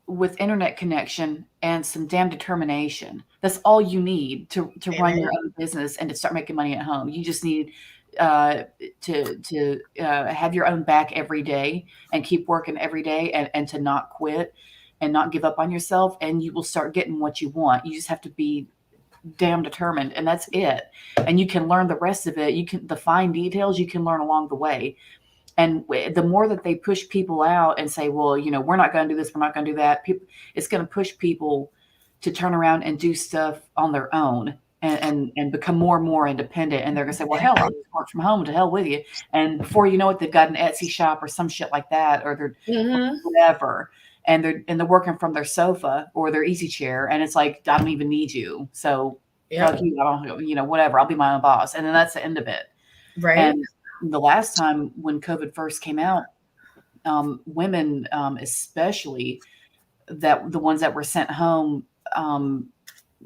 with internet connection and some damn determination. That's all you need to run your own business and to start making money at home. You just need to have your own back every day and keep working every day, and to not quit and not give up on yourself, and you will start getting what you want. You just have to be damn determined, and that's it. And you can learn the rest of it. The fine details you can learn along the way. And the more that they push people out and say, well, we're not going to do this, we're not going to do that, it's going to push people to turn around and do stuff on their own and become more and more independent. And they're going to say, well, hell, I'll just work from home, to hell with you. And before you know it, they've got an Etsy shop or some shit like that, or they're whatever. And they're working from their sofa or their easy chair. And it's like, I don't even need you. So fuck you, I don't, whatever, I'll be my own boss. And then that's the end of it. Right. And the last time when COVID first came out, women, especially the ones that were sent home,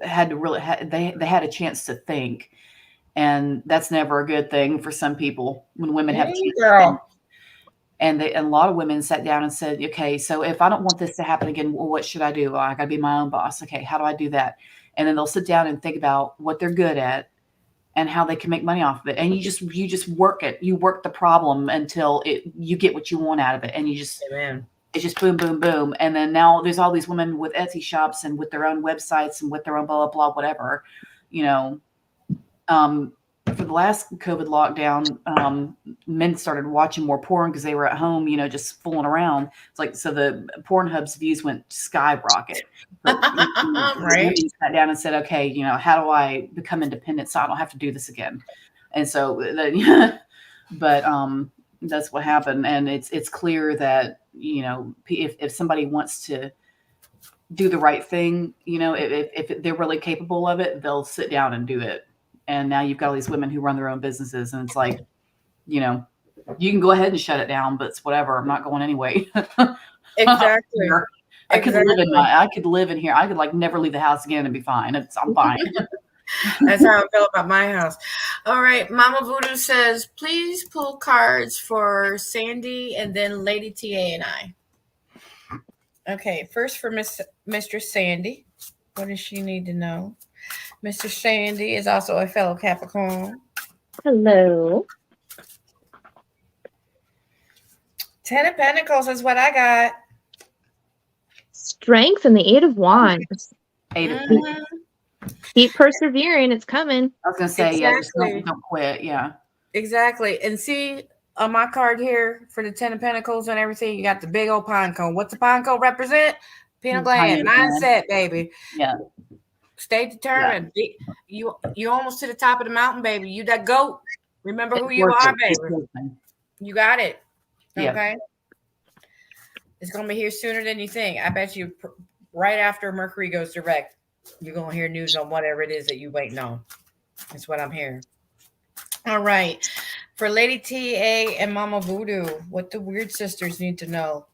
had to really, they had a chance to think. And that's never a good thing for some people when women have a chance to think. And a lot of women sat down and said, okay, so if I don't want this to happen again, well, what should I do? Well, I got to be my own boss. Okay, how do I do that? And then they'll sit down and think about what they're good at and how they can make money off of it. And you just work it. You work the problem until you get what you want out of it. And it's just boom, boom, boom. And then now there's all these women with Etsy shops and with their own websites and with their own blah, blah, blah, whatever, for the last COVID lockdown, men started watching more porn because they were at home, just fooling around. It's like, so the Pornhub's views went skyrocket. But Right. Sat down and said, okay, how do I become independent so I don't have to do this again? And so, but that's what happened. And it's clear that, if somebody wants to do the right thing, if they're really capable of it, they'll sit down and do it. And now you've got all these women who run their own businesses, and it's like, you can go ahead and shut it down, but it's whatever. I'm not going anyway. Exactly. I could live in here. I could never leave the house again and be fine. I'm fine. That's how I feel about my house. All right. Mama Voodoo says, please pull cards for Sandy and then Lady TA and I. Okay. First for Mistress Sandy. What does she need to know? Mr. Sandy is also a fellow Capricorn. Hello. 10 of Pentacles is what I got. Strength and the 8 of Wands. 8 of Keep persevering. It's coming. I was going to say, Exactly. just don't quit. Yeah. Exactly. And see, on my card here for the 10 of Pentacles and everything, you got the big old pine cone. What's the pine cone represent? Pineal gland. Mindset, baby. Yeah. Stay determined. You almost to the top of the mountain, baby. You that goat. Remember who you are, baby. You got it. Okay. It's going to be here sooner than you think. I bet you right after Mercury goes direct, you're going to hear news on whatever it is that you waiting on. That's what I'm hearing. All right. For Lady TA and Mama Voodoo, what the Weird Sisters need to know.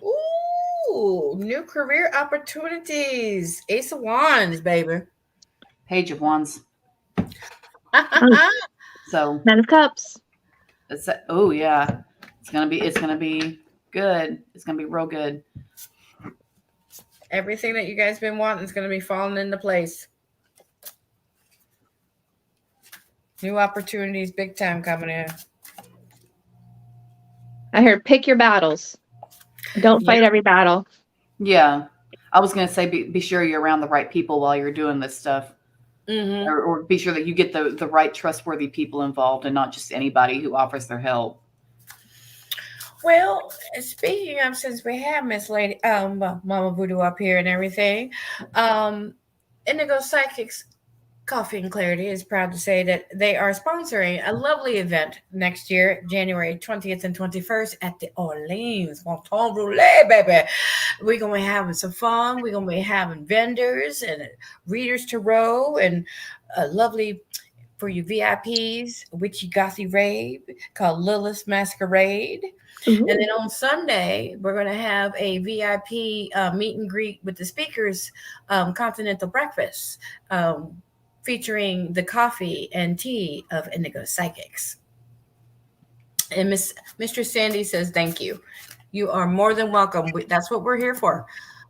Ooh, new career opportunities. Ace of Wands, baby. Page of Wands. So Nine of Cups. Oh yeah, it's gonna be good. It's gonna be real good. Everything that you guys been wanting is gonna be falling into place. New opportunities, big time coming in. I heard pick your battles. Don't fight every battle. Yeah, I was gonna say be sure you're around the right people while you're doing this stuff. Mm-hmm. Or be sure that you get the right trustworthy people involved and not just anybody who offers their help. Well, speaking of, since we have Miss Lady Mama Voodoo up here and everything, Indigo Psychics Coffee and Clarity is proud to say that they are sponsoring a lovely event next year, January 20th and 21st at the Orleans Monton Roulette, baby. We're going to be having some fun. We're going to be having vendors and readers to row and a lovely, for you VIPs, witchy gothy rave called Lilith's Masquerade. Ooh. And then on Sunday, we're going to have a VIP meet and greet with the speakers, continental breakfast, featuring the coffee and tea of Indigo Psychics. And Mistress Sandy says, thank you. You are more than welcome. That's what we're here for.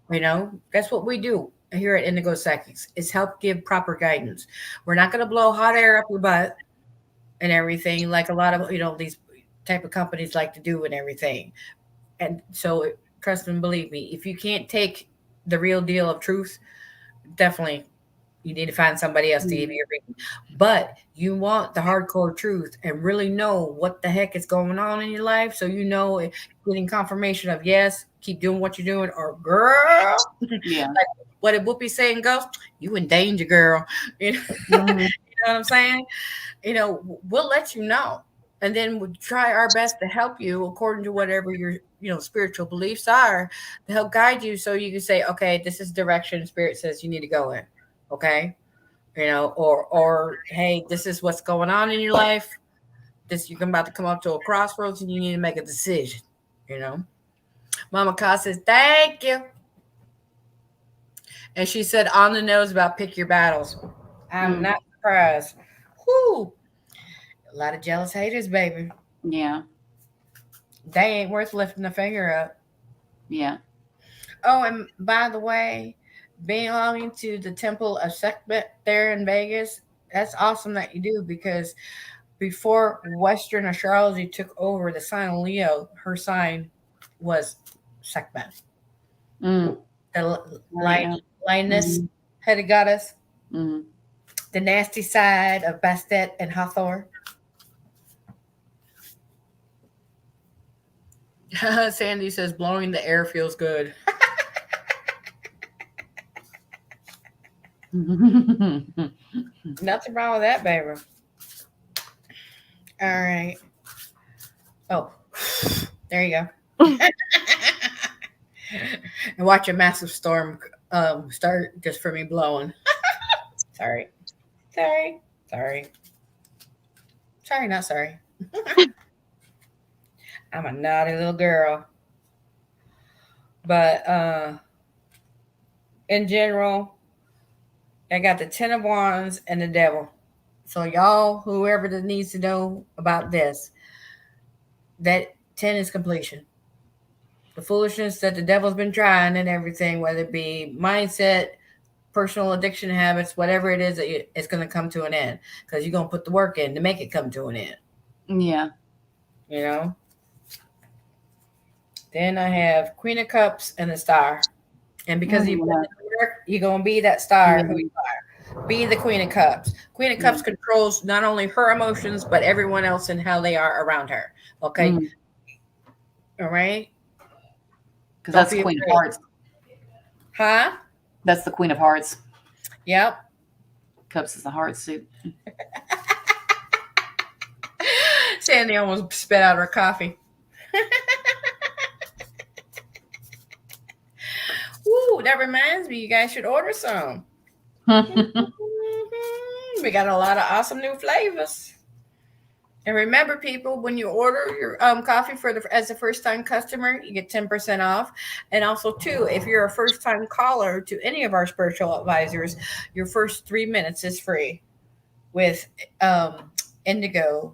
You know, that's what we do here at Indigo Psychics, is help give proper guidance. We're not going to blow hot air up your butt and everything like a lot of, these type of companies like to do and everything. And so trust and believe me, if you can't take the real deal of truth, definitely you need to find somebody else to give you a reading. But you want the hardcore truth and really know what the heck is going on in your life. So getting confirmation of yes, keep doing what you're doing, or girl, yeah, like what did Whoopi saying goes, you in danger, girl. You know, mm-hmm. You know what I'm saying? We'll let you know. And then we'll try our best to help you according to whatever your spiritual beliefs are, to help guide you so you can say, okay, this is direction Spirit says you need to go in. Okay. Or hey, this is what's going on in your life. You're about to come up to a crossroads and you need to make a decision. Mama Ka says, thank you. And she said on the nose about pick your battles. I'm not surprised. Whoo. A lot of jealous haters, baby. Yeah. They ain't worth lifting a finger up. Yeah. Oh, and by the way, belonging to the Temple of Sekhmet there in Vegas, that's awesome that you do, because before Western astrology took over the sign of Leo, her sign was Sekhmet. The lioness, headed goddess, the nasty side of Bastet and Hathor. Sandy says blowing the air feels good. Nothing wrong with that, baby. All right. Oh, there you go. And watch a massive storm start just for me blowing. Sorry, not sorry. I'm a naughty little girl. But in general, I got the 10 of Wands and the Devil. So y'all, whoever that needs to know about this, that 10 is completion. The foolishness that the devil's been trying and everything, whether it be mindset, personal addiction habits, whatever it is, it's going to come to an end, because you're going to put the work in to make it come to an end. Yeah. Then I have Queen of Cups and the Star. And because you're going to be that star who you are. Be the Queen of Cups. Queen of Cups controls not only her emotions, but everyone else and how they are around her. Okay. All right. Because Don't that's be Queen of afraid. Hearts. Huh? That's the Queen of Hearts. Yep. Cups is the heart suit. Sandy almost spit out her coffee. Ooh, that reminds me, you guys should order some. We got a lot of awesome new flavors. And remember, people, when you order your coffee as a first time customer, you get 10% off. And also, too, if you're a first time caller to any of our spiritual advisors, your first 3 minutes is free with Indigo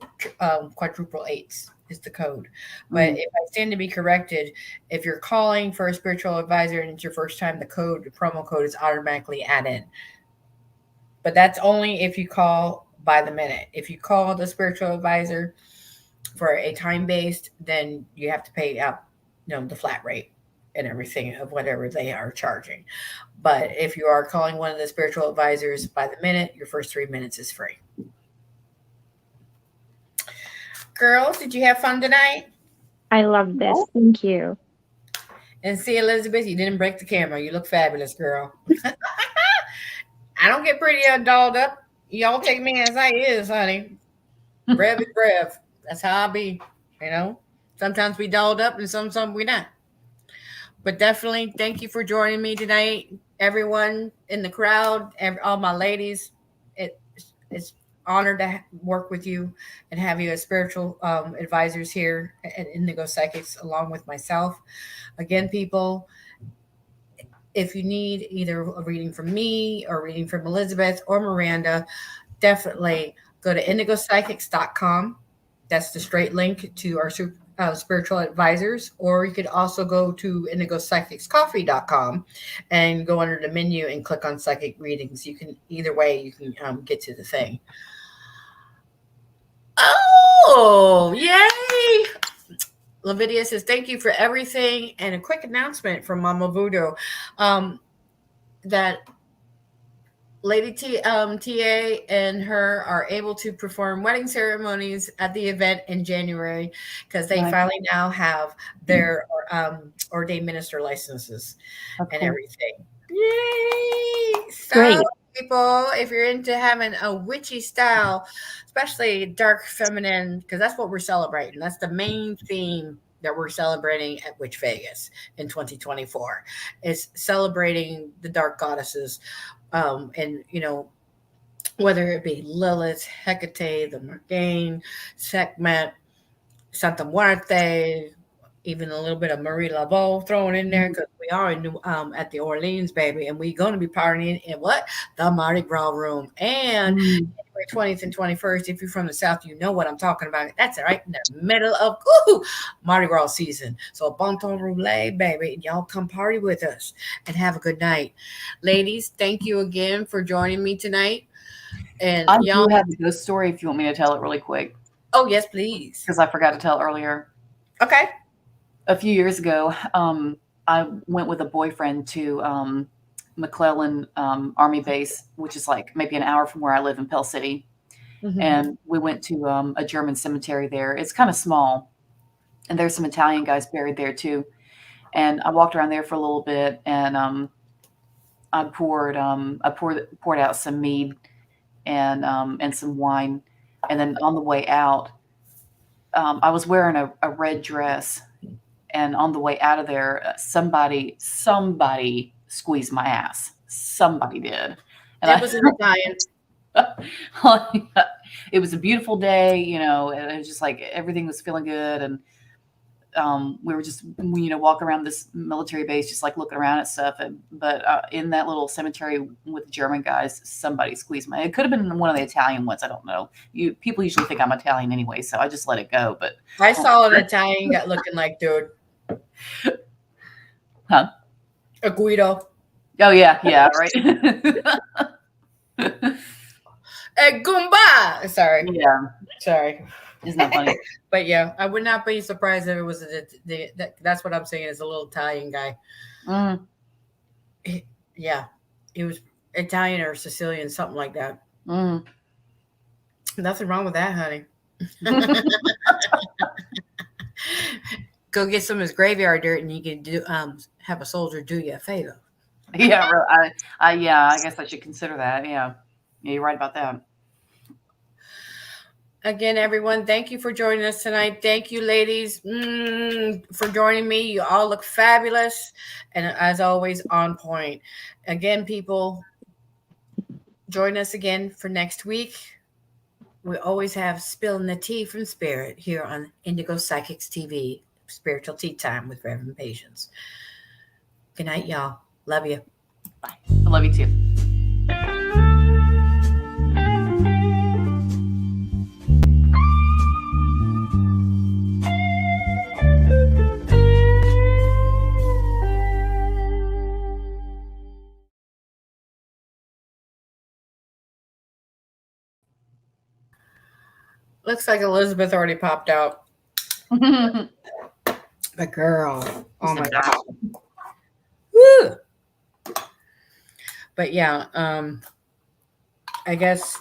quadruple eights is the code. But if I stand to be corrected, if you're calling for a spiritual advisor and it's your first time, the promo code is automatically added. But that's only if you call by the minute. If you call the spiritual advisor for a time-based, then you have to pay out, the flat rate and everything of whatever they are charging. But if you are calling one of the spiritual advisors by the minute, your first 3 minutes is free. Girls, did you have fun tonight? I love this. Thank you. And see, Elizabeth, you didn't break the camera. You look fabulous, girl. I don't get pretty dolled up. Y'all take me as I is, honey. Brev is brev. That's how I be, Sometimes we dolled up and sometimes we not. But definitely thank you for joining me tonight, everyone in the crowd, all my ladies. It's honored to work with you and have you as spiritual advisors here at Indigo Psychics along with myself. Again, people, if you need either a reading from me or a reading from Elizabeth or Miranda, definitely go to indigopsychics.com. That's the straight link to our spiritual advisors. Or you could also go to indigopsychicscoffee.com and go under the menu and click on psychic readings. You can, either way, you can get to the thing. Oh, yay! Lavidia says, thank you for everything. And a quick announcement from Mama Voodoo that Lady TA and her are able to perform wedding ceremonies at the event in January because they finally now have their ordained minister licenses and everything. Yay! So, Great. people, if you're into having a witchy style, especially dark feminine, because that's what we're celebrating. That's the main theme that we're celebrating at Witch Vegas in 2024. Is celebrating the dark goddesses. And whether it be Lilith, Hecate, the Morgane, Sekhmet, Santa Muerte, even a little bit of Marie Laveau thrown in there because we are in at the Orleans, baby, and we're going to be partying in the Mardi Gras room. And January 20th and 21st, if you're from the South, you know what I'm talking about. That's right in the middle of Mardi Gras season. So bon temps roulé, baby. Y'all come party with us and have a good night. Ladies, thank you again for joining me tonight. And I y'all do have a ghost story if you want me to tell it really quick. Oh, yes, please. Because I forgot to tell earlier. Okay. A few years ago, I went with a boyfriend to McClellan Army Base, which is like maybe an hour from where I live in Pell City. Mm-hmm. And we went to a German cemetery there. It's kind of small. And there's some Italian guys buried there too. And I walked around there for a little bit, and I poured out some mead and some wine. And then on the way out, I was wearing a red dress. And on the way out of there, somebody squeezed my ass. Somebody did. And it was an Italian. It was a beautiful day, and it was just like everything was feeling good. And we were just, walking around this military base, just like looking around at stuff. But in that little cemetery with the German guys, somebody squeezed my. It could have been one of the Italian ones. I don't know. People usually think I'm Italian anyway, so I just let it go. But I saw an Italian guy looking like dude. Huh? A Guido. Oh yeah, right. A Goomba. Sorry. Yeah. Sorry. Isn't that funny? But yeah, I would not be surprised if it was that's what I'm saying is a little Italian guy. Mm. Yeah, it was Italian or Sicilian, something like that. Mm. Nothing wrong with that, honey. Go get some of his graveyard dirt, and you can do have a soldier do you a favor. Yeah, yeah, I guess I should consider that. Yeah, you're right about that. Again, everyone, thank you for joining us tonight. Thank you, ladies, for joining me. You all look fabulous, and as always, on point. Again, people, join us again for next week. We always have Spilling the Tea from Spirit here on Indigo Psychics TV, Spiritual Tea Time with Reverend Patience. Good night, y'all. Love you. Bye. I love you too. Looks like Elizabeth already popped out. But girl, oh my God. Woo! But yeah, I guess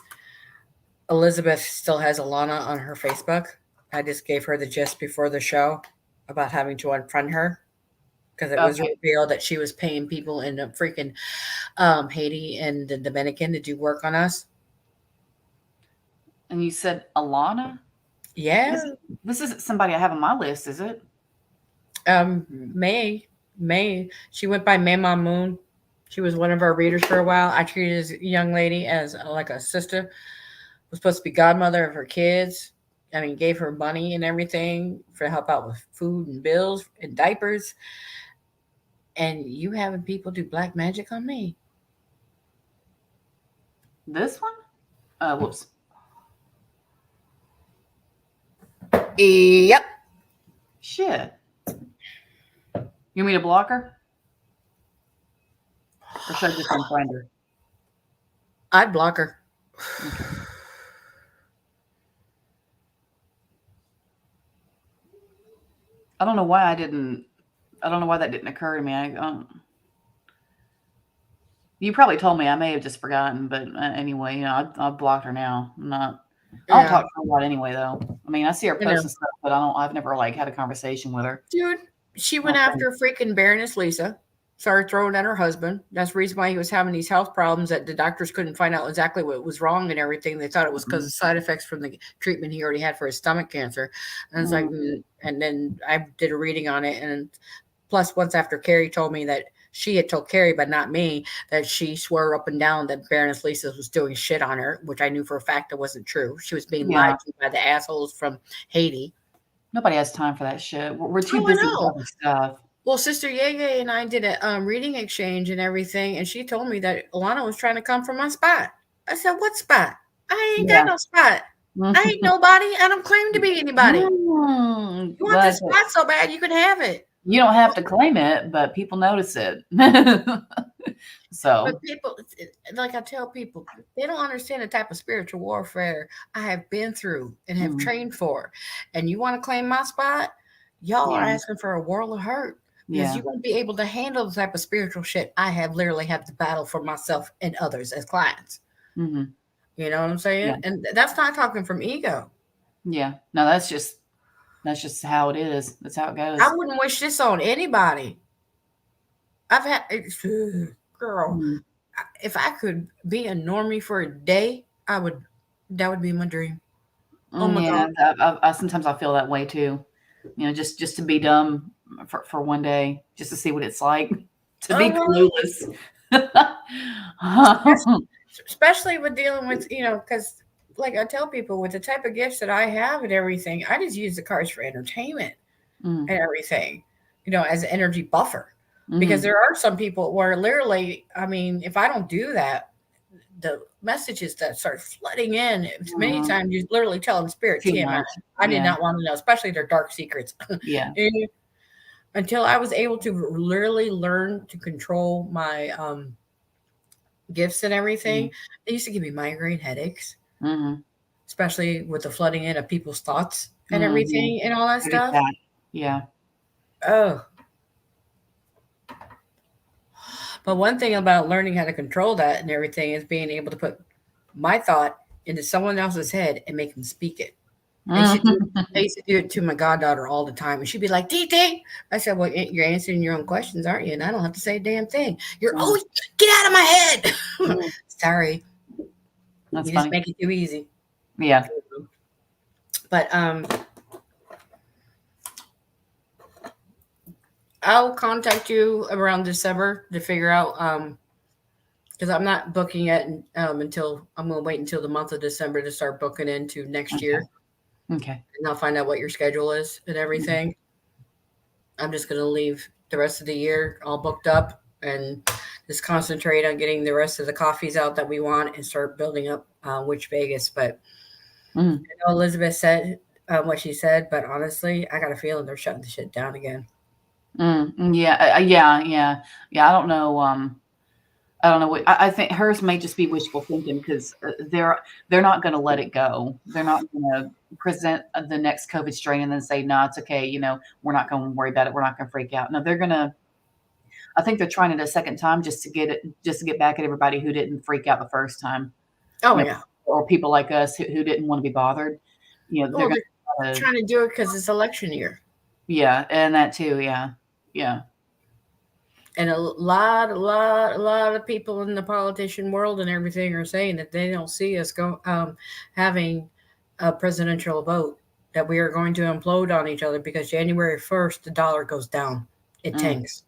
Elizabeth still has Alana on her Facebook. I just gave her the gist before the show about having to unfriend her because it was revealed that she was paying people in freaking Haiti and the Dominican to do work on us. And you said Alana? Yeah. This isn't somebody I have on my list, is it? May. She went by May Mom Moon. She was one of our readers for a while. I treated this young lady as like a sister. Was supposed to be godmother of her kids. I mean, gave her money and everything for help out with food and bills and diapers. And you having people do black magic on me. This one? Whoops. Yep. Shit. You want me to block her? Or should I just unfriend her? I'd block her. Okay. I don't know why that didn't occur to me. You probably told me. I may have just forgotten, but anyway, I've blocked her now. I don't talk to her a lot anyway, though. I mean, I see her post and stuff, but I've never like had a conversation with her. Dude, she went after freaking Baroness Lisa. Started throwing at her husband. That's the reason why he was having these health problems that the doctors couldn't find out exactly what was wrong and everything. They thought it was because of side effects from the treatment he already had for his stomach cancer. And it's like, and then I did a reading on it. And plus, once after Carrie told me that she had told Carrie, but not me, that she swore up and down that Baroness Lisa was doing shit on her, which I knew for a fact it wasn't true. She was being lied to by the assholes from Haiti. Nobody has time for that shit. We're too busy with other stuff. Well, Sister Yeye and I did a reading exchange and everything, and she told me that Alana was trying to come from my spot. I said, what spot? I ain't got no spot. I ain't nobody. I don't claim to be anybody. You want this spot so bad, you can have it. You don't have to claim it, but people notice it. So, but people, like I tell people, they don't understand the type of spiritual warfare I have been through and have trained for. And you want to claim my spot? Y'all are asking for a world of hurt. Because you won't be able to handle the type of spiritual shit I have literally had to battle for myself and others as clients. Mm-hmm. You know what I'm saying? Yeah. And that's not talking from ego. Yeah. No, that's just how it is. That's how it goes. I wouldn't wish this on anybody. I've had, girl, if I could be a normie for a day, that would be my dream. Oh my God. I sometimes I feel that way too. Just to be dumb for one day, just to see what it's like to be clueless. Especially with dealing with, because like I tell people, with the type of gifts that I have and everything, I just use the cards for entertainment and everything, as an energy buffer. Because there are some people where literally, I mean, if I don't do that, the messages that start flooding in, many times you literally tell them, spirit, I did not want to know, especially their dark secrets. Yeah. Until I was able to literally learn to control my gifts and everything, they used to give me migraine headaches, especially with the flooding in of people's thoughts and everything and all that stuff. But one thing about learning how to control that and everything is being able to put my thought into someone else's head and make them speak it. I used to do it to my goddaughter all the time, and she'd be like, "TT," I said, "Well, you're answering your own questions, aren't you? And I don't have to say a damn thing. You're always get out of my head." Sorry, That's you just funny. make it too easy. Yeah. But I'll contact you around December to figure out because I'm not booking it until I'm going to wait until the month of December to start booking into next year. Okay. And I'll find out what your schedule is and everything. I'm just going to leave the rest of the year all booked up and just concentrate on getting the rest of the coffees out that we want and start building up Witch Vegas. But I know Elizabeth said what she said, but honestly, I got a feeling they're shutting the shit down again. Yeah. I don't know. I don't know. I think hers may just be wishful thinking because they're not going to let it go. They're not going to present the next COVID strain and then say, "No, it's okay. You know, we're not going to worry about it. We're not going to freak out." No, they're going to. I think they're trying it a second time just to get back at everybody who didn't freak out the first time. Oh, yeah, or people like us who didn't want to be bothered. You know, they're trying to do it because it's election year. Yeah, and that too. Yeah. And a lot of people in the politician world and everything are saying that they don't see us having a presidential vote, that we are going to implode on each other because January 1st, the dollar goes down. It tanks.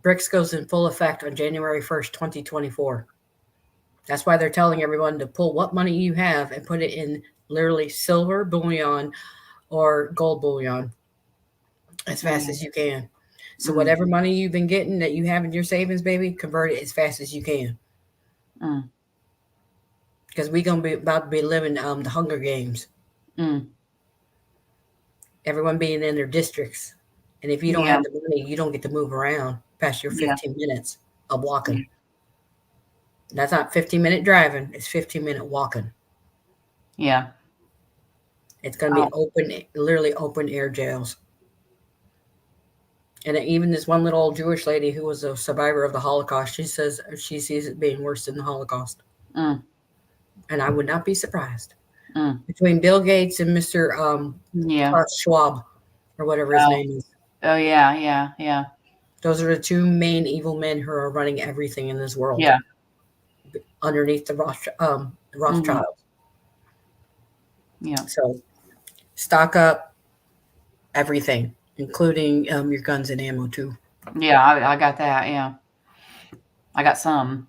BRICS goes in full effect on January 1st, 2024. That's why they're telling everyone to pull what money you have and put it in literally silver bullion or gold bullion as fast as you can. So whatever money you've been getting that you have in your savings, baby, convert it as fast as you can. Because we're going to be about to be living the Hunger Games. Everyone being in their districts. And if you don't have the money, you don't get to move around past your 15 minutes of walking. That's not 15-minute driving. It's 15-minute walking. Yeah. It's going to be literally open air jails. And even this one little old Jewish lady who was a survivor of the Holocaust, she says she sees it being worse than the Holocaust. And I would not be surprised. Between Bill Gates and Mr. Klaus Schwab, or whatever his name is. Oh, yeah. Those are the two main evil men who are running everything in this world. Yeah. Underneath the Rothschilds. Yeah. So stock up everything, including your guns and ammo too. Yeah, I got that. Yeah. I got some.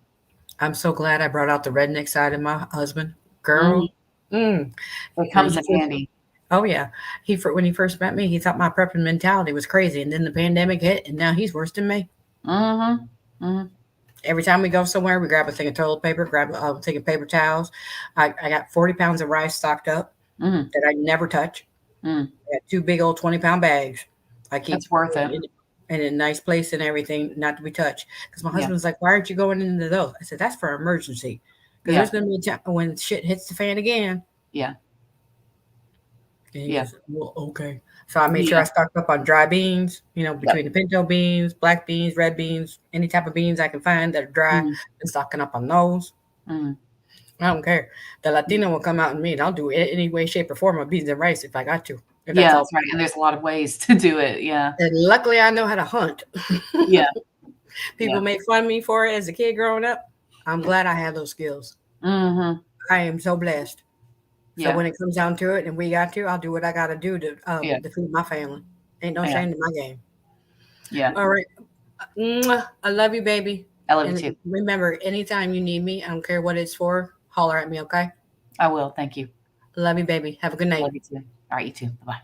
I'm so glad I brought out the redneck side of my husband. Girl. It comes in handy. Oh, yeah. When he first met me, he thought my prepping mentality was crazy. And then the pandemic hit, and now he's worse than me. Every time we go somewhere, we grab a thing of toilet paper, grab a thing of paper towels. I got 40 pounds of rice stocked up that I never touch. I got 2 big old 20-pound bags. I keep It's worth it. In a nice place and everything, not to be touched. Because my husband's like, "Why aren't you going into those?" I said, "That's for emergency. Because there's going to be a time when shit hits the fan again." Yeah. And he goes, "Well, okay." So I made sure I stocked up on dry beans, between the pinto beans, black beans, red beans, any type of beans I can find that are dry, and stocking up on those. I don't care. The Latino will come out in me, and I'll do it any way, shape, or form of beans and rice if I got to. That's right. And there's a lot of ways to do it. Yeah. And luckily, I know how to hunt. Yeah. People made fun of me for it as a kid growing up. I'm glad I have those skills. I am so blessed. So when it comes down to it and we got to, I'll do what I got to do to feed my family. Ain't no shame in my game. Yeah. All right. I love you, baby. I love you too. Remember, anytime you need me, I don't care what it's for, holler at me, okay? I will. Thank you. Love you, baby. Have a good night. Love you too. All right, you too. Bye-bye.